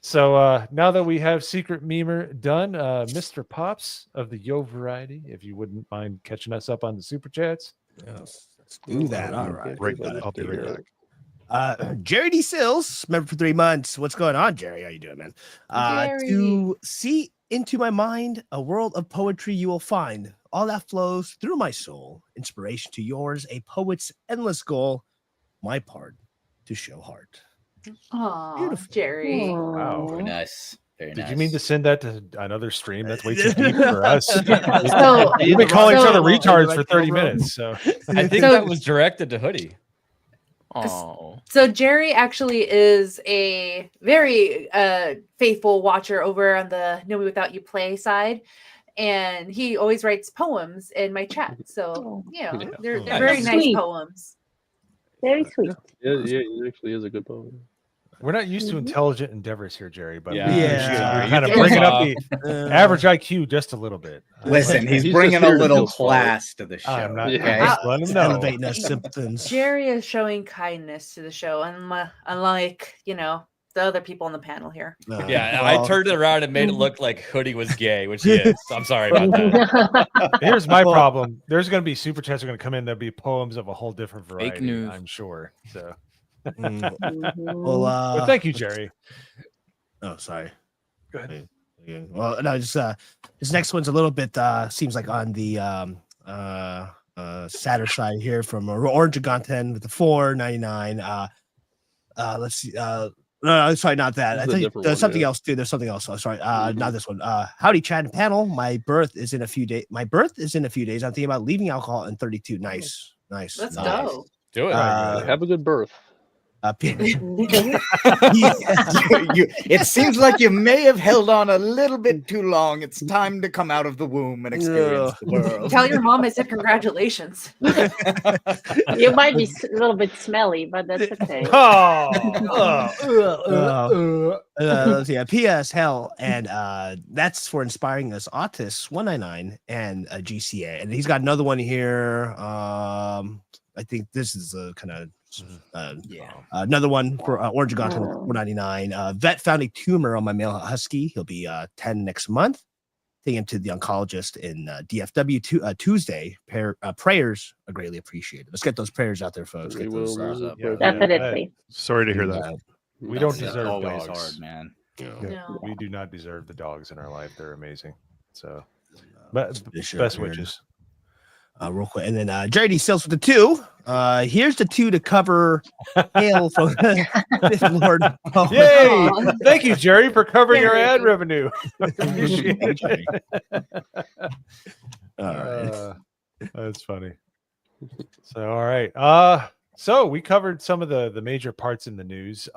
So now that we have Secret Memer done, Mr. Pops of the Yo variety, if you wouldn't mind catching us up on the super chats. Yes, let's do that. All right. Right. I'll be right back. Jerry D. Sills, member for 3 months. What's going on, Jerry? How you doing, man? Jerry. To see into my mind, a world of poetry you will find. All that flows through my soul. Inspiration to yours, a poet's endless goal. My part to show heart. Oh, Jerry. Wow. Very nice. Very Did nice. you mean to send that to another stream? That's way too deep for us. So- We've been calling each other so- retards for 30 minutes. So I think So- that was directed to Hoodie. Oh, So Jerry actually is a very faithful watcher over on the Know Me Without You Play side. And he always writes poems in my chat. So, you know, they're very That's nice sweet. poems. Very sweet. Yeah, it actually is a good poem. we're not used to intelligent endeavors here, Jerry, but Yeah. we appreciate Yeah. you kind of You bringing can up talk. the average IQ just a little bit. Listen, he's He's bringing just a here to little feel smart. class to the show. I'm not. okay? I'm just letting him know. Elevating us symptoms. Jerry is showing kindness to the show, unlike, you know, the other people on the panel here. Yeah, I turned it around and made it look like Hoodie was gay, which he is. I'm sorry about that. Here's my problem. There's going to be super chats are going to come in. There'll be poems of a whole different variety. news. I'm sure. So, Well, but thank you, Jerry. Oh, sorry. Go ahead. Yeah. Well, no, just this next one's a little bit seems like on the sadder side here from Orange Gunten with the $4.99. Let's see. No, sorry, not that. I This is a think different there's one, something yeah. else too. There's something else. Oh, sorry, not this one. Howdy, Chad and panel. My birth is in a few days. I'm thinking about leaving alcohol in 32. Nice. Let's nice. go. Do it. Have a good birth. It seems like you may have held on a little bit too long. It's time to come out of the womb and experience the world. Tell your mom I said congratulations. You might be a little bit smelly, but that's okay. Let's see. P.S. Hell, and that's for inspiring us autists 199 and GCA, and he's got another one here. I think this is a kind of another one for Orange Gunten 499. Vet found a tumor on my male husky. He'll be 10 next month. Take him to the oncologist in DFW Tuesday. Prayers are greatly appreciated. Let's get those prayers out there, folks. Get those, Definitely. Sorry to hear that. We don't That's deserve always dogs. hard, man. No. We do not deserve the dogs in our life. They're amazing. So, but Bishop best here. wishes. Real quick, and then JD Sales with the 2. Here's the 2 to cover hail from Fifth Lord. Oh, Yay! Thank you, Jerry, for covering our ad revenue. Appreciate it. All right. That's funny. So, all right. So we covered some of the major parts in the news.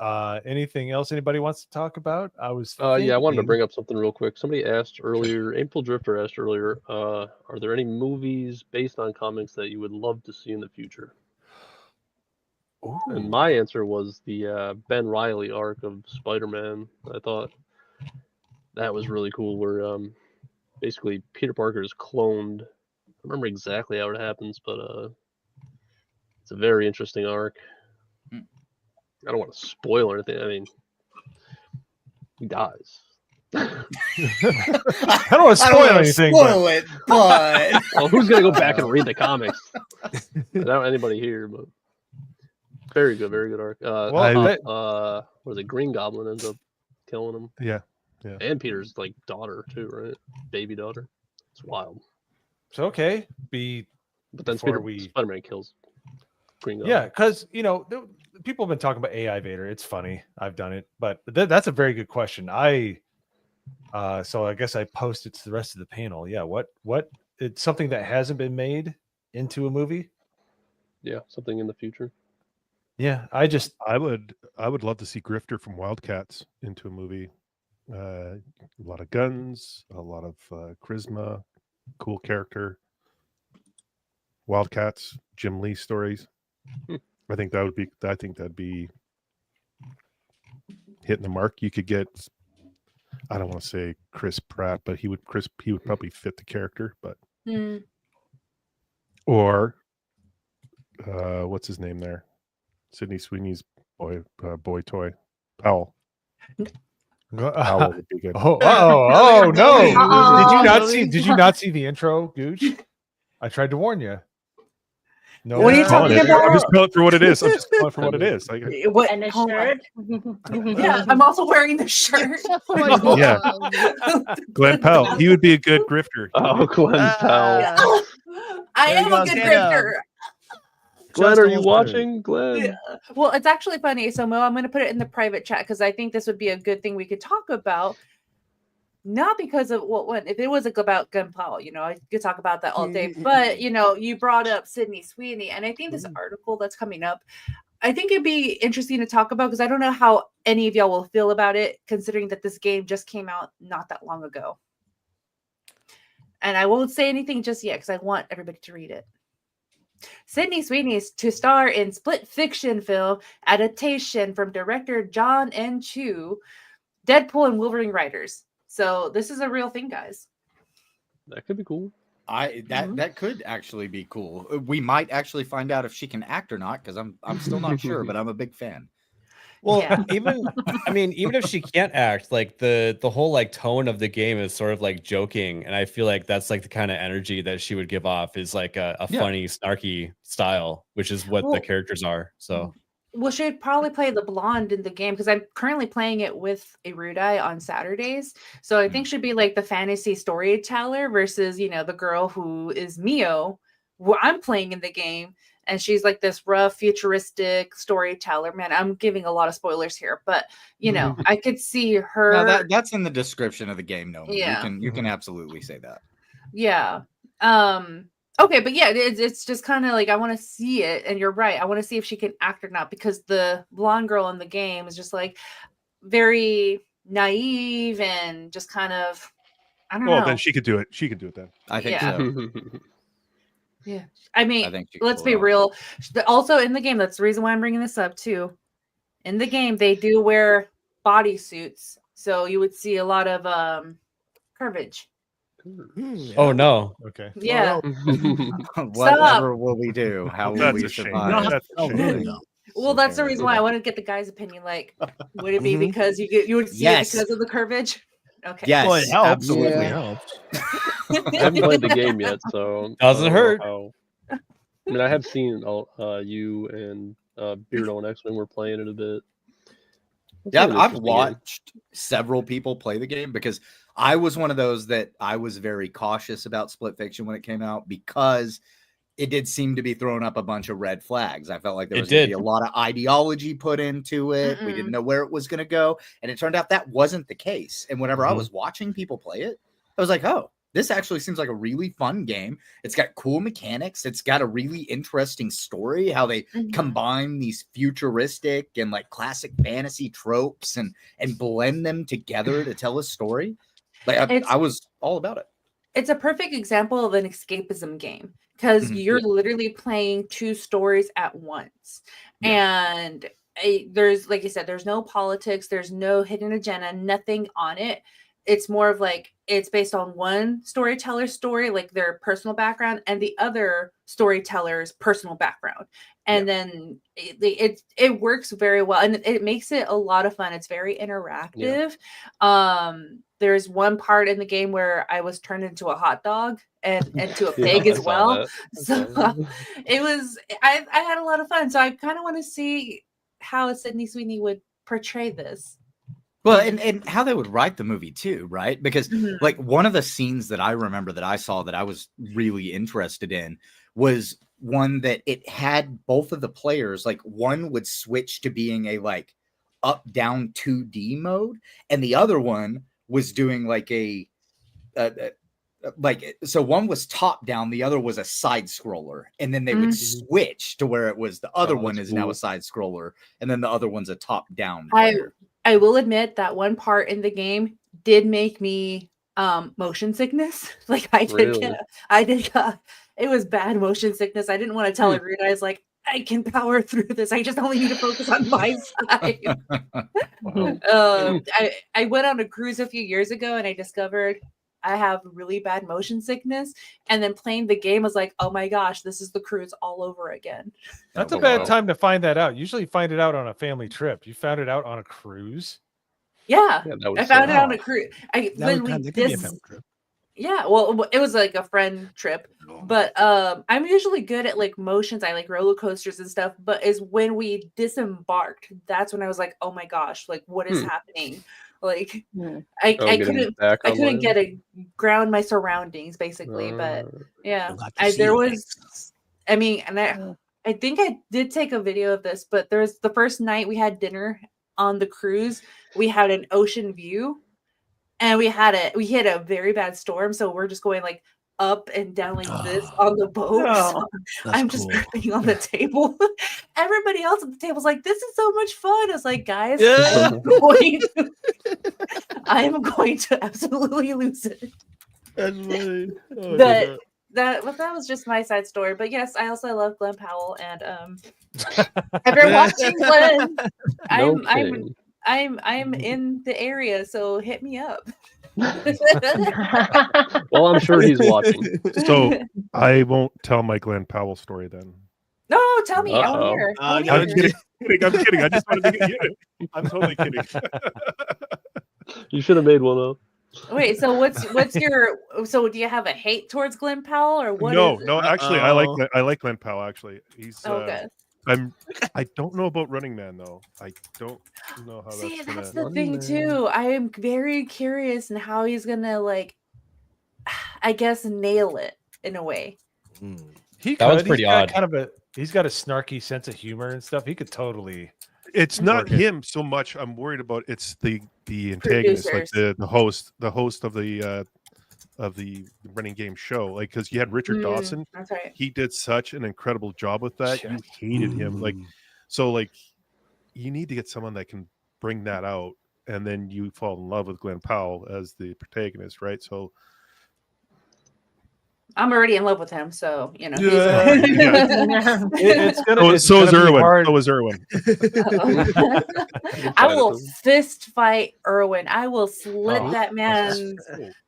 Anything else anybody wants to talk about? I Yeah, I wanted to bring up something real quick. Somebody asked earlier, April Drifter asked earlier, are there any movies based on comics that you would love to see in the future? And my answer was the Ben Reilly arc of Spider-Man. I thought that was really cool, where basically Peter Parker is cloned. I don't remember exactly how it happens, but it's a very interesting arc. I don't want to spoil or anything. I mean, he dies. I don't want to spoil anything. Spoil it, but well, who's gonna go back and read the comics? Not anybody here, but very good arc. What is it? Green Goblin ends up killing him. Yeah. And Peter's like daughter too, right? Baby daughter. It's wild. So okay, but then Spider-Man kills Green Goblin. Yeah, because people have been talking about AI Vader. It's funny. I've done it, but that's a very good question. So I guess I post it to the rest of the panel. Yeah, what it's something that hasn't been made into a movie. Yeah, something in the future. Yeah, I would love to see Grifter from Wildcats into a movie. A lot of guns, a lot of charisma, cool character. Wildcats, Jim Lee stories. I think that'd be hitting the mark. You could get, I don't want to say Chris Pratt, but he would probably fit the character, but or what's his name there? Sydney Sweeney's boy toy, Powell. Powell would be good. Oh no! Did you not see the intro, Gooch? I tried to warn you. No, What are you I'm calling talking it. I'm about? just calling it for what it is. I'm just calling it for what it is. Like, What? And a hold on. shirt. Yeah, I'm also wearing the shirt. Oh my God. yeah, Glenn Powell. He would be a good grifter. Oh, Glenn Powell. I There am you go, a good stand up. grifter. Glenn, Just are a you little watching? Glenn. Yeah. Well, it's actually funny. So, Mo, I'm going to put it in the private chat because I think this would be a good thing we could talk about. Not because of if it was about gun Powell, I could talk about that all day. But you brought up Sydney Sweeney, and I think this article that's coming up, I think it'd be interesting to talk about because I don't know how any of y'all will feel about it, considering that this game just came out not that long ago. And I won't say anything just yet because I want everybody to read it. Sydney Sweeney is to star in split fiction film adaptation from director John N. Chu, Deadpool and Wolverine writers. So this is a real thing, guys. That could be cool. That could actually be cool. We might actually find out if she can act or not, because I'm still not sure, but I'm a big fan. Well, even if she can't act, like the whole like tone of the game is sort of like joking, and I feel like that's like the kind of energy that she would give off is like a funny, snarky style, which is what the characters are. So. Well, she'd probably play the blonde in the game because I'm currently playing it with Erudai on Saturdays. So I think she'd be like the fantasy storyteller versus, the girl who is Mio, who I'm playing in the game. And she's like this rough, futuristic storyteller. Man, I'm giving a lot of spoilers here, but I could see her. No, that's in the description of the game. No, Yeah. you can absolutely say that. Yeah. Okay, but yeah, it's just kind of like I want to see it, and you're right. I want to see if she can act or not because the blonde girl in the game is just like very naive and just kind of I don't know. Oh, then she could do it. She could do it then. I think so. Yeah, I mean, she could let's pull it be off. real. Also in the game, that's the reason why I'm bringing this up too. In the game, they do wear bodysuits, so you would see a lot of curvage. Oh no. Okay. Yeah. Whatever will we do? How will That's we a shame. survive? That's a shame. Well, that's the reason why I wanted to get the guy's opinion. Like, would it be because you would see Yes. it because of the curvage? Okay. Yes, Well, it helps. absolutely It helps. I haven't played the game yet, so Doesn't I don't know hurt. I mean, I have seen you and Beardo and X-Wing were playing it a bit. It's Yeah, an I've interesting game. watched several people play the game because I was one of those that I was very cautious about split fiction when it came out because it did seem to be throwing up a bunch of red flags. I felt like there It was going to did. be a lot of ideology put into it. We didn't know where it was going to go. And it turned out that wasn't the case. And whenever I was watching people play it, I was like, oh, this actually seems like a really fun game. It's got cool mechanics. It's got a really interesting story, how they combine these futuristic and like classic fantasy tropes and blend them together to tell a story. Like I was all about it. It's a perfect example of an escapism game because you're literally playing two stories at once. And there's, like you said, there's no politics, there's no hidden agenda, nothing on it. It's more of like it's based on one storyteller's story, like their personal background, and the other storyteller's personal background. And then it works very well, and it makes it a lot of fun. It's very interactive. There's one part in the game where I was turned into a hot dog and into a pig as well. So it was I had a lot of fun. So I kind of want to see how Sydney Sweeney would portray this. Well, and how they would write the movie too, right? Because like one of the scenes that I remember that I saw that I was really interested in was one that it had both of the players, like one would switch to being a like up down 2D mode, and the other one was doing like so one was top down, the other was a side scroller, and then they would switch to where it was the other one is now a side scroller, and then the other one's a top down. I will admit that one part in the game did make me motion sickness. Like I did it was bad motion sickness. I didn't want to tell everyone. I was like, I can power through this. I just only need to focus on my side. I went on a cruise a few years ago and I discovered I have really bad motion sickness. And then playing the game was like, oh my gosh, this is the cruise all over again. That's a bad time to find that out. Usually find it out on a family trip. You found it out on a cruise? Yeah, that would I found it suck. on a cruise. I literally Yeah, well, it was like a friend trip, but I'm usually good at like motions. I like roller coasters and stuff, but is when we disembarked, that's when I was like, oh my gosh, like what is happening? Like I getting back I on couldn't land? get a ground my surroundings basically, but yeah, got to see there it. was, I mean, and I think I did take a video of this, but there's the first night we had dinner on the cruise, we had an ocean view. And we hit a very bad storm, so we're just going like up and down like this on the boat. So I'm just gripping on the table. Everybody else at the table's like, "This is so much fun." I was like, "Guys, I am going to absolutely lose it." That's funny. That was just my side story. But yes, I also love Glenn Powell, and if you're watching Glenn, I'm in the area, so hit me up. Well, I'm sure he's watching. So I won't tell my Glenn Powell story then. No, tell me. I want to hear. I'm kidding. I'm kidding. I just wanted to get it. I'm totally kidding. You should have made one up. Wait, so what's your, so do you have a hate towards Glenn Powell or what? No, actually, I like Glenn Powell. Actually, he's okay. I don't know about Running Man though. I don't know how. See, that's gonna... the thing too. I am very curious in how he's gonna like, I guess, nail it in a way. That was pretty odd. He's got a snarky sense of humor and stuff. He could totally. It's not him so much. I'm worried about it's the antagonist, like the host of the running game show. Like, because you had Richard Dawson. That's right. He did such an incredible job with that. You hated him. Like, so like you need to get someone that can bring that out, and then you fall in love with Glenn Powell as the protagonist, right? So I'm already in love with him, so you know. It's gonna. So is Irwin. So is Irwin. I will fist fight Irwin. I will slit that man.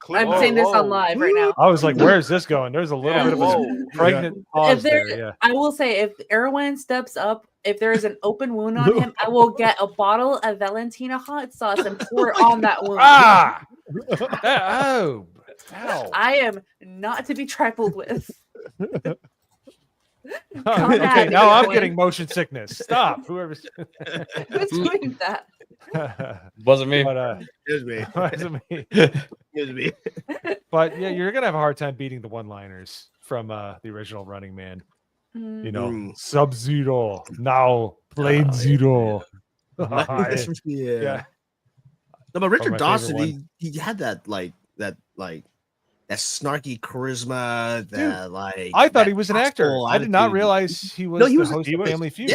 I'm saying this on live right now. I was like, "Where is this going?" There's a little bit of a pregnant pause there. Yeah. I will say, if Irwin steps up, if there is an open wound on him, I will get a bottle of Valentina hot sauce and pour it on that wound. Oh. Ow. I am not to be trifled with. Okay, now I'm getting motion sickness. Stop. Whoever's who's doing that? Wasn't me. But, it was me. Wasn't me. It was me. But yeah, you're gonna have a hard time beating the one-liners from the original Running Man. You know, Sub-Zero, now Plane Zero. Yeah. No, but Richard Dawson, he had that snarky charisma. That like I thought he was an actor. I did not realize he was the host of Family Feud.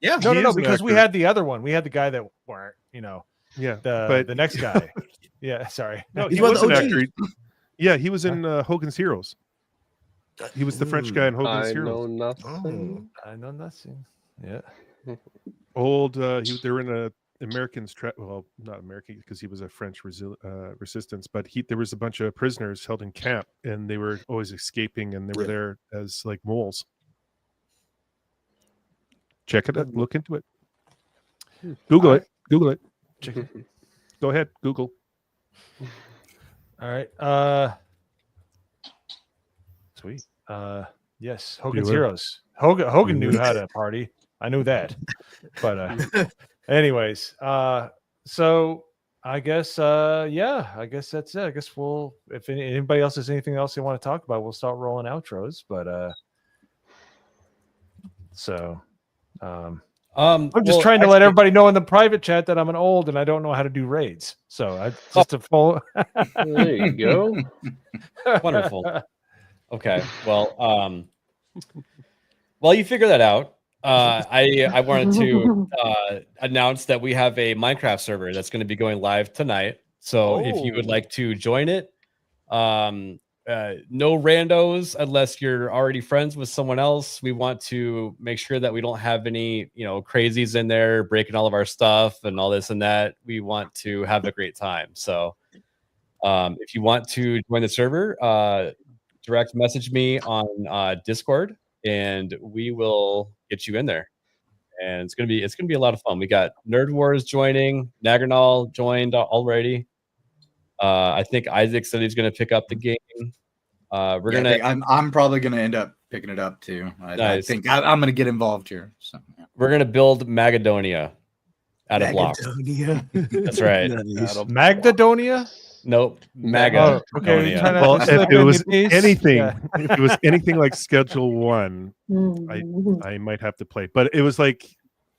Yeah. No, because we had the other one. We had the guy that weren't, the next guy. Yeah, sorry. No, he was an actor. Yeah, he was in Hogan's Heroes. He was the French guy in Hogan's Heroes. I know nothing. Yeah. Old. They were in a Americans. Well, not American because he was a French resistance, but there was a bunch of prisoners held in camp, and they were always escaping, and they were there as like moles. Check it out. Look into it. Google it. Google it. Check it. Go ahead. Google. All right. Sweet. Yes. Hogan's Heroes. Hogan knew how to party. I knew that. But anyways, so I guess I guess that's it. I guess if anybody else has anything else they want to talk about, we'll start rolling outros. But I'm just trying to let everybody know in the private chat that I'm an old and I don't know how to do raids. So just to follow. There you go. Wonderful. Okay. Well, while you figure that out, I wanted to announce that we have a Minecraft server that's going to be going live tonight. So if you would like to join it, no randos unless you're already friends with someone else. We want to make sure that we don't have any, crazies in there breaking all of our stuff and all this and that. We want to have a great time. So if you want to join the server, direct message me on Discord and we will get you in there. And it's gonna be a lot of fun. We got Nerd Wars joining, Nagranal joined already. I think Isaac said he's going to pick up the game. We're Yeah, gonna. I'm probably gonna end up picking it up too. I Nice. think I'm gonna get involved here. So, yeah. We're gonna build Magadonia out of blocks. Magadonia. That's right. Nice. Magdadonia? Nope. Oh, okay. Magadonia. Trying to Well, slip if it in was the piece. anything, Yeah. if it was anything like Schedule 1, I might have to play. But it was like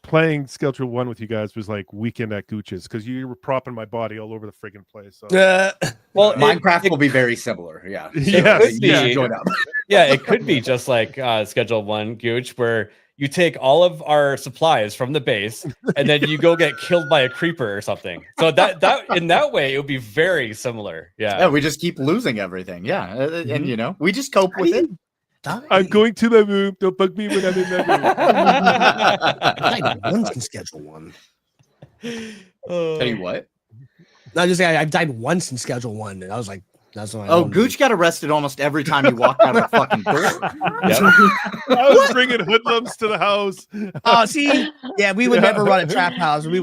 playing Schedule 1 with you guys was like weekend at Gooch's because you were propping my body all over the friggin' place. So. Well, Minecraft will be very similar. Yeah. Yeah. You should join up. Yeah, it could be just like Schedule 1 Gooch, where you take all of our supplies from the base and then you go get killed by a creeper or something. So that in that way, it would be very similar. Yeah. Yeah, we just keep losing everything. Yeah. And you know, we just cope with it. I'm going to the room. Don't bug me when I'm in the room. I died once in Schedule 1. Tell you what. No, just say I've died once in Schedule 1, and I was like, that's when I Oh, owned Gooch got arrested almost every time he walked out of the fucking door. I was bringing hoodlums to the house. Oh, see, yeah, we would never run a trap house. Me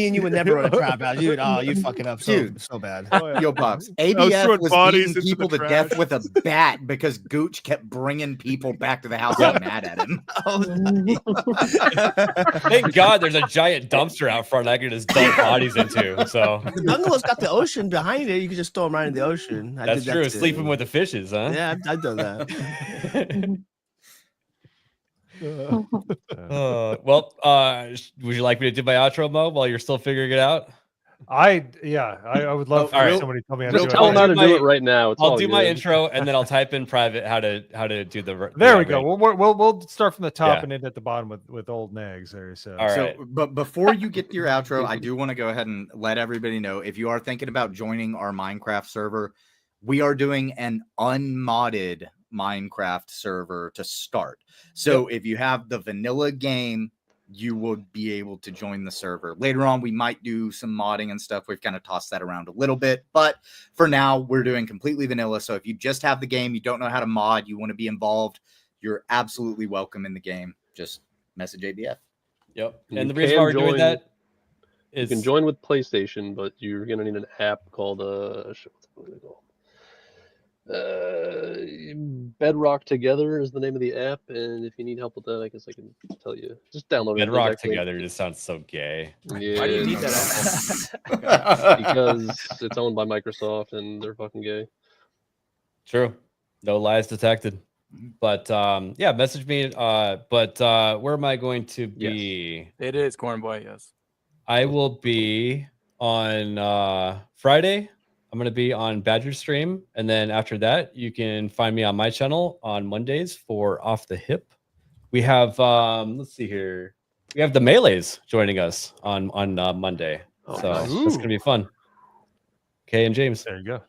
and you would never run a trap house. You would, you fucking up so bad. Yo, Pops. I was ABF throwing was bodies beating into people the to death trash. with a bat because Gooch kept bringing people back to the house and mad at him. Thank God there's a giant dumpster out front I can just dump bodies into. So The bungalow's got the ocean behind it. You can just throw them right in the ocean. I that's did that true. too. Sleeping with the fishes, huh? Yeah, I've done that. Well, would you like me to do my outro, Mo, while you're still figuring it out? I would love for All right. somebody to tell me how to Just do tell it. him how to do it right now. It's I'll all do my good. intro and then I'll type in private how to do the. There we go. We'll start from the top Yeah. and end at the bottom with old nags there. So, All So, right. but before you get to your outro, I do want to go ahead and let everybody know if you are thinking about joining our Minecraft server, we are doing an unmodded Minecraft server to start. So, if you have the vanilla game, you will be able to join the server. Later on, we might do some modding and stuff. We've kind of tossed that around a little bit, but for now, we're doing completely vanilla. So, if you just have the game, you don't know how to mod, you want to be involved, you're absolutely welcome in the game. Just message ABF. Yep. You And the reason can why we're doing join- that You is can join with PlayStation, but you're gonna need an app called what's it called? Bedrock Together is the name of the app, and if you need help with that, I guess I can tell you. Just download it. Bedrock Exactly. Together just sounds so gay. Yeah, Why do you need it's- that? because it's owned by Microsoft and they're fucking gay. True. No lies detected. But yeah, message me. But where am I going to be? It is Corn Boy, yes. I will be on Friday. I'm going to be on Badger Stream. And then after that, you can find me on my channel on Mondays for Off the Hip. We have, let's see here. We have the Melees joining us on Monday. Oh, so nice. that's going to be fun. Kay and James. There you go.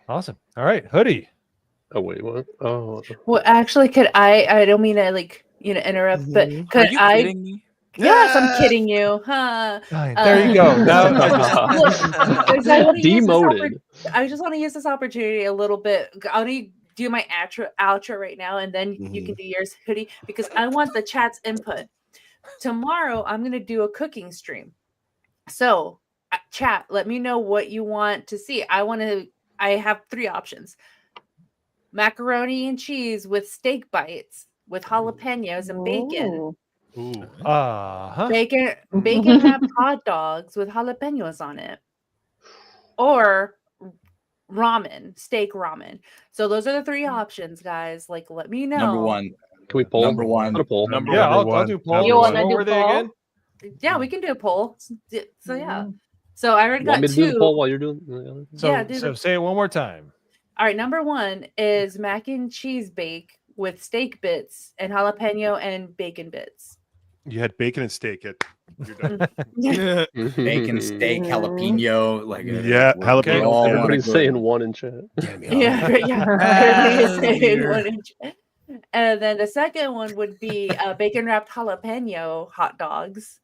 Awesome. All right. Hoodie. Oh, wait, what? Oh, Well, actually, could I don't mean to interrupt, but Mhm. could Are you I? kidding me? Yes, I'm kidding you. Huh? There you go. Now, Because I wanna use this Demoted. I just want to use this opportunity a little bit. I'll do my outro right now, and then you can do yours, Hoodie, because I want the chat's input. Tomorrow, I'm going to do a cooking stream. So, chat, let me know what you want to see. I have 3 options: macaroni and cheese with steak bites with jalapenos and bacon. Bacon wrapped hot dogs with jalapenos on it, or steak ramen. So those are the 3 options, guys. Like, let me know. Number one. Can we poll? Number one. Put a poll. Yeah, I'll do poll. You want to What do were they poll? again? Yeah, we can do a poll. So yeah. So I already Want got me to do the 2. poll while you're doing the other? So, Yeah, do so the- say it one more time. All right, number 1 is mac and cheese bake with steak bits and jalapeno and bacon bits. You had bacon and steak. You're done. Bacon, steak, jalapeno. Like, Yeah, jalapeno. all wanna Everybody's go- saying 1 in chat. Yeah. Everybody is saying 1 inch. And then the second one would be bacon wrapped jalapeno hot dogs.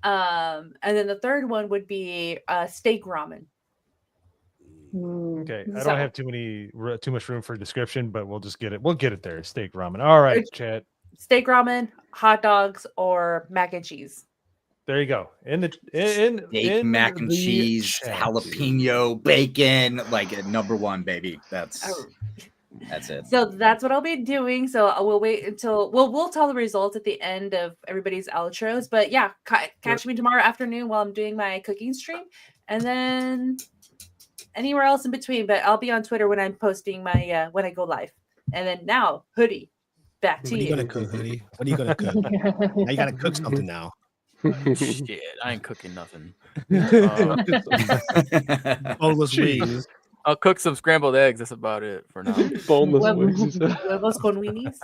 And then the third one would be steak ramen. Okay, I So- don't have too much room for description, but we'll just get it. We'll get it there. Steak ramen. All right, chat. Steak ramen, hot dogs, or mac and cheese. There you go. In mac and the cheese, chat. jalapeno, bacon, like a number one, baby. That's it. So that's what I'll be doing. So we'll wait until we'll tell the results at the end of everybody's outros. But yeah, catch me tomorrow afternoon while I'm doing my cooking stream, and then anywhere else in between. But I'll be on Twitter when I'm posting my when I go live. And then now, Hoodie, back to you. What are you gonna cook, Hoodie? What are you gonna cook? Now you gotta cook something now. Shit, I ain't cooking nothing. Boneless wings. I'll cook some scrambled eggs. That's about it for now. Boneless wings. Huevos con weenies.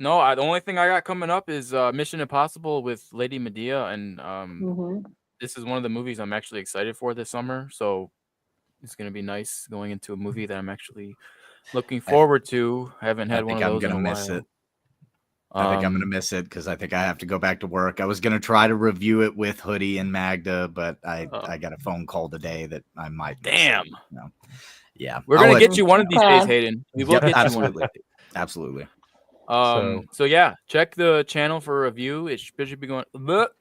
No, the only thing I got coming up is Mission Impossible with Lady Medea, and this is one of the movies I'm actually excited for this summer. So it's gonna be nice going into a movie that I'm actually looking forward to. I haven't had one of those in a while. I think I'm gonna miss it because I think I have to go back to work. I was gonna try to review it with Hoodie and Magda, but I got a phone call today that I might. Damn. No. Yeah, We're gonna get you one of these days, Hayden. We will get you one. Absolutely. So yeah, check the channel for a review. It should be going.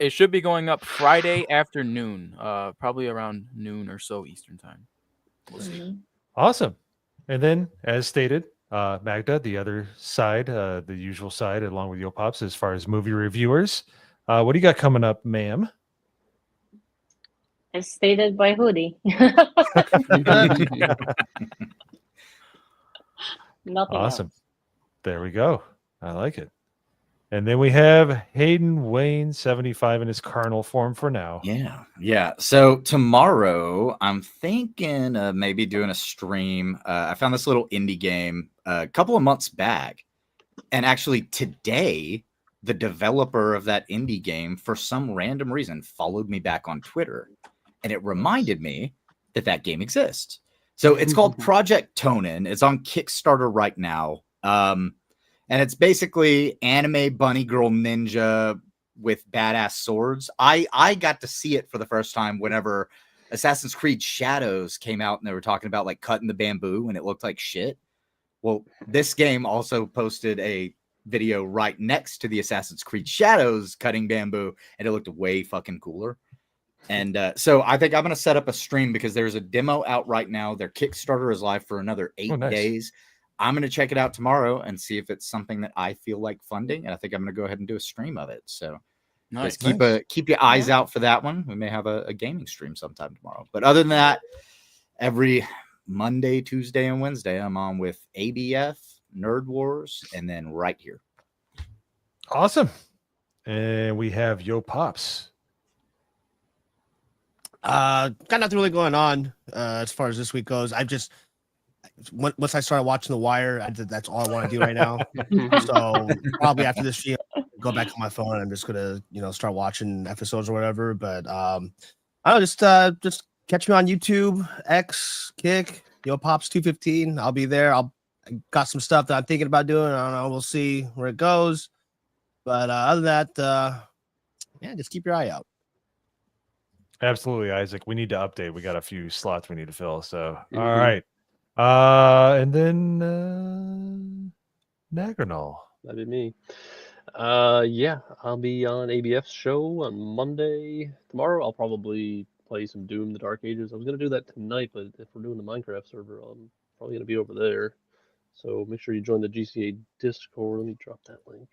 It should be going up Friday afternoon, probably around noon or so Eastern time. We'll see. Awesome. And then, as stated, Magda, the other side, the usual side, along with Yo Pops, as far as movie reviewers, what do you got coming up, ma'am? As stated by Hoodie. Nothing Awesome. else. There we go. I like it. And then we have Hayden Wayne, 75 in his carnal form for now. Yeah. So tomorrow, I'm thinking of maybe doing a stream. I found this little indie game a couple of months back. And actually today, the developer of that indie game, for some random reason, followed me back on Twitter. And it reminded me that that game exists. So it's called Project Tonin. It's on Kickstarter right now. And it's basically anime bunny girl ninja with badass swords. I got to see it for the first time whenever Assassin's Creed Shadows came out and they were talking about like cutting the bamboo and it looked like shit. Well, this game also posted a video right next to the Assassin's Creed Shadows cutting bamboo and it looked way fucking cooler. And so I think I'm going to set up a stream because there's a demo out right now. Their Kickstarter is live for another 8 days. I'm going to check it out tomorrow and see if it's something that I feel like funding. And I think I'm going to go ahead and do a stream of it. So Nice. keep your eyes out for that one. We may have a gaming stream sometime tomorrow. But other than that, every Monday, Tuesday, and Wednesday, I'm on with ABF, Nerd Wars, and then right here. Awesome. And we have Yo Pops. Got nothing really going on as far as this week goes. Once I started watching The Wire, that's all I want to do right now. So probably after this year, go back on my phone and I'm just gonna start watching episodes or whatever. But I don't know, just catch me on YouTube, X, Kick, Yo Pops 215. I'll be there. I got some stuff that I'm thinking about doing. I don't know. We'll see where it goes. But other than that, just keep your eye out. Absolutely, Isaac. We need to update. We got a few slots we need to fill. So, all right. And then Nagranol. That'd be me. Yeah, I'll be on ABF's show on Monday. Tomorrow, I'll probably play some Doom: The Dark Ages. I was gonna do that tonight, but if we're doing the Minecraft server, I'm probably gonna be over there. So make sure you join the GCA Discord. Let me drop that link.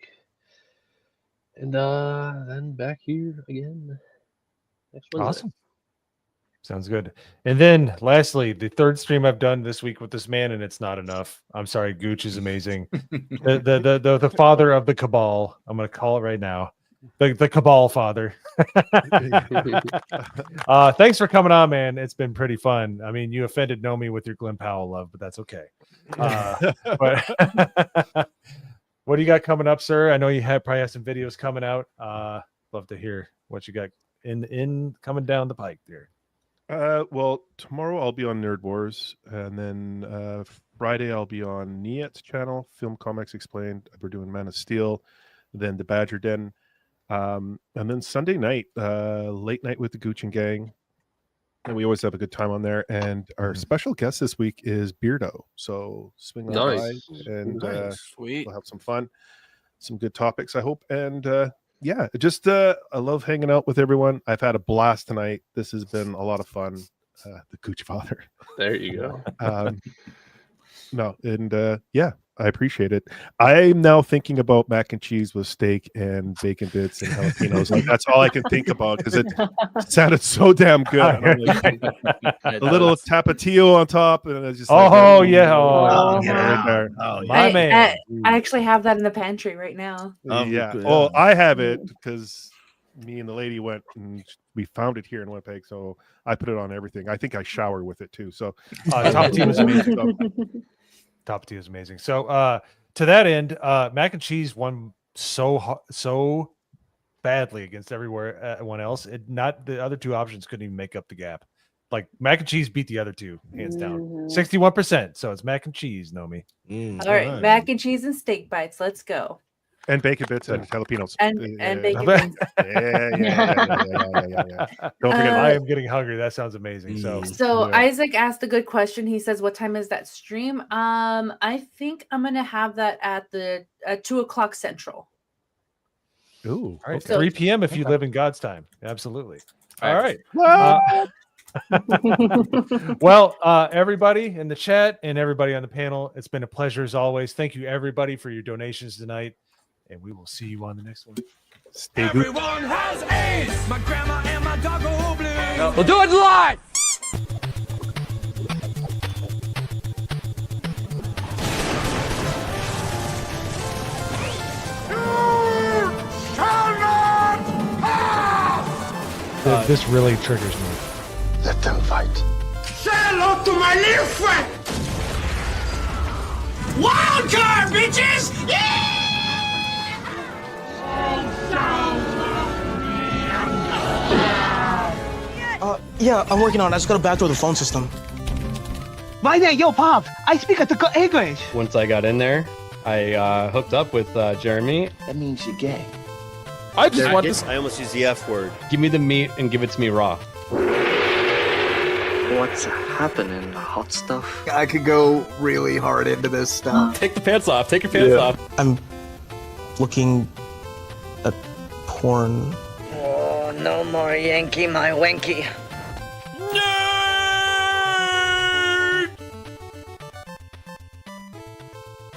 And then back here again next Wednesday. Awesome. Sounds good. And then lastly, the third stream I've done this week with this man, and it's not enough. I'm sorry, Gooch is amazing. the father of the cabal. I'm gonna call it right now. The cabal father. Thanks for coming on, man. It's been pretty fun. I mean, you offended Nomi with your Glenn Powell love, but that's okay. But what do you got coming up, sir? I know you probably have some videos coming out. Love to hear what you got in coming down the pike there. Well, tomorrow I'll be on Nerd Wars, and then Friday I'll be on Niet's channel, Film Comics Explained. We're doing Man of Steel, then The Badger Den, and then Sunday night, late night with the Gooch and Gang, and we always have a good time on there. And our special guest this week is Beardo, so swing on by, and Sweet. we'll have some fun, some good topics, I hope. And yeah, just I love hanging out with everyone. I've had a blast tonight. This has been a lot of fun. The GOOCH Father. There you go. No, and yeah, I appreciate it. I'm now thinking about mac and cheese with steak and bacon bits and jalapenos. Like that's all I can think about because it sounded so damn good. And I'm like, a little tapatio on top, and it's just like, My man. I actually have that in the pantry right now. Yeah. Oh, I have it because me and the lady went and we found it here in Winnipeg, so I put it on everything. I think I shower with it too. So Tapatio is amazing. Tapatio is amazing. So to that end, mac and cheese won so badly against everyone else. Not the other two options couldn't even make up the gap. Like mac and cheese beat the other two hands down, 61%. So it's mac and cheese, Nomi. All right, mac and cheese and steak bites. Let's go. And bacon bits and jalapenos. And bacon bits. Yeah. Don't forget, I am getting hungry. That sounds amazing. So Isaac asked a good question. He says, "What time is that stream?" I think I'm gonna have that at the 2:00 Central. Ooh, all right, So- 3 p.m. if you live in God's time. Absolutely. All right. Well, everybody in the chat and everybody on the panel, it's been a pleasure as always. Thank you, everybody, for your donations tonight, and we will see you on the next one. Stay good. Everyone has AIDS. My grandma and my dog are blue. We'll do it live. This really triggers me. Let them fight. Say hello to my little friend. Wild card, bitches! Yeah, I'm working on it. I just gotta backdoor the phone system. Why then, yo, Pop, I speak at the English. Once I got in there, I hooked up with Jeremy. That means you're gay. I just want this. I almost used the F word. Give me the meat and give it to me raw. What's happening, hot stuff? I could go really hard into this stuff. Take the pants off. Take your pants off. I'm looking at porn. Oh, no more Yankee, my wanky.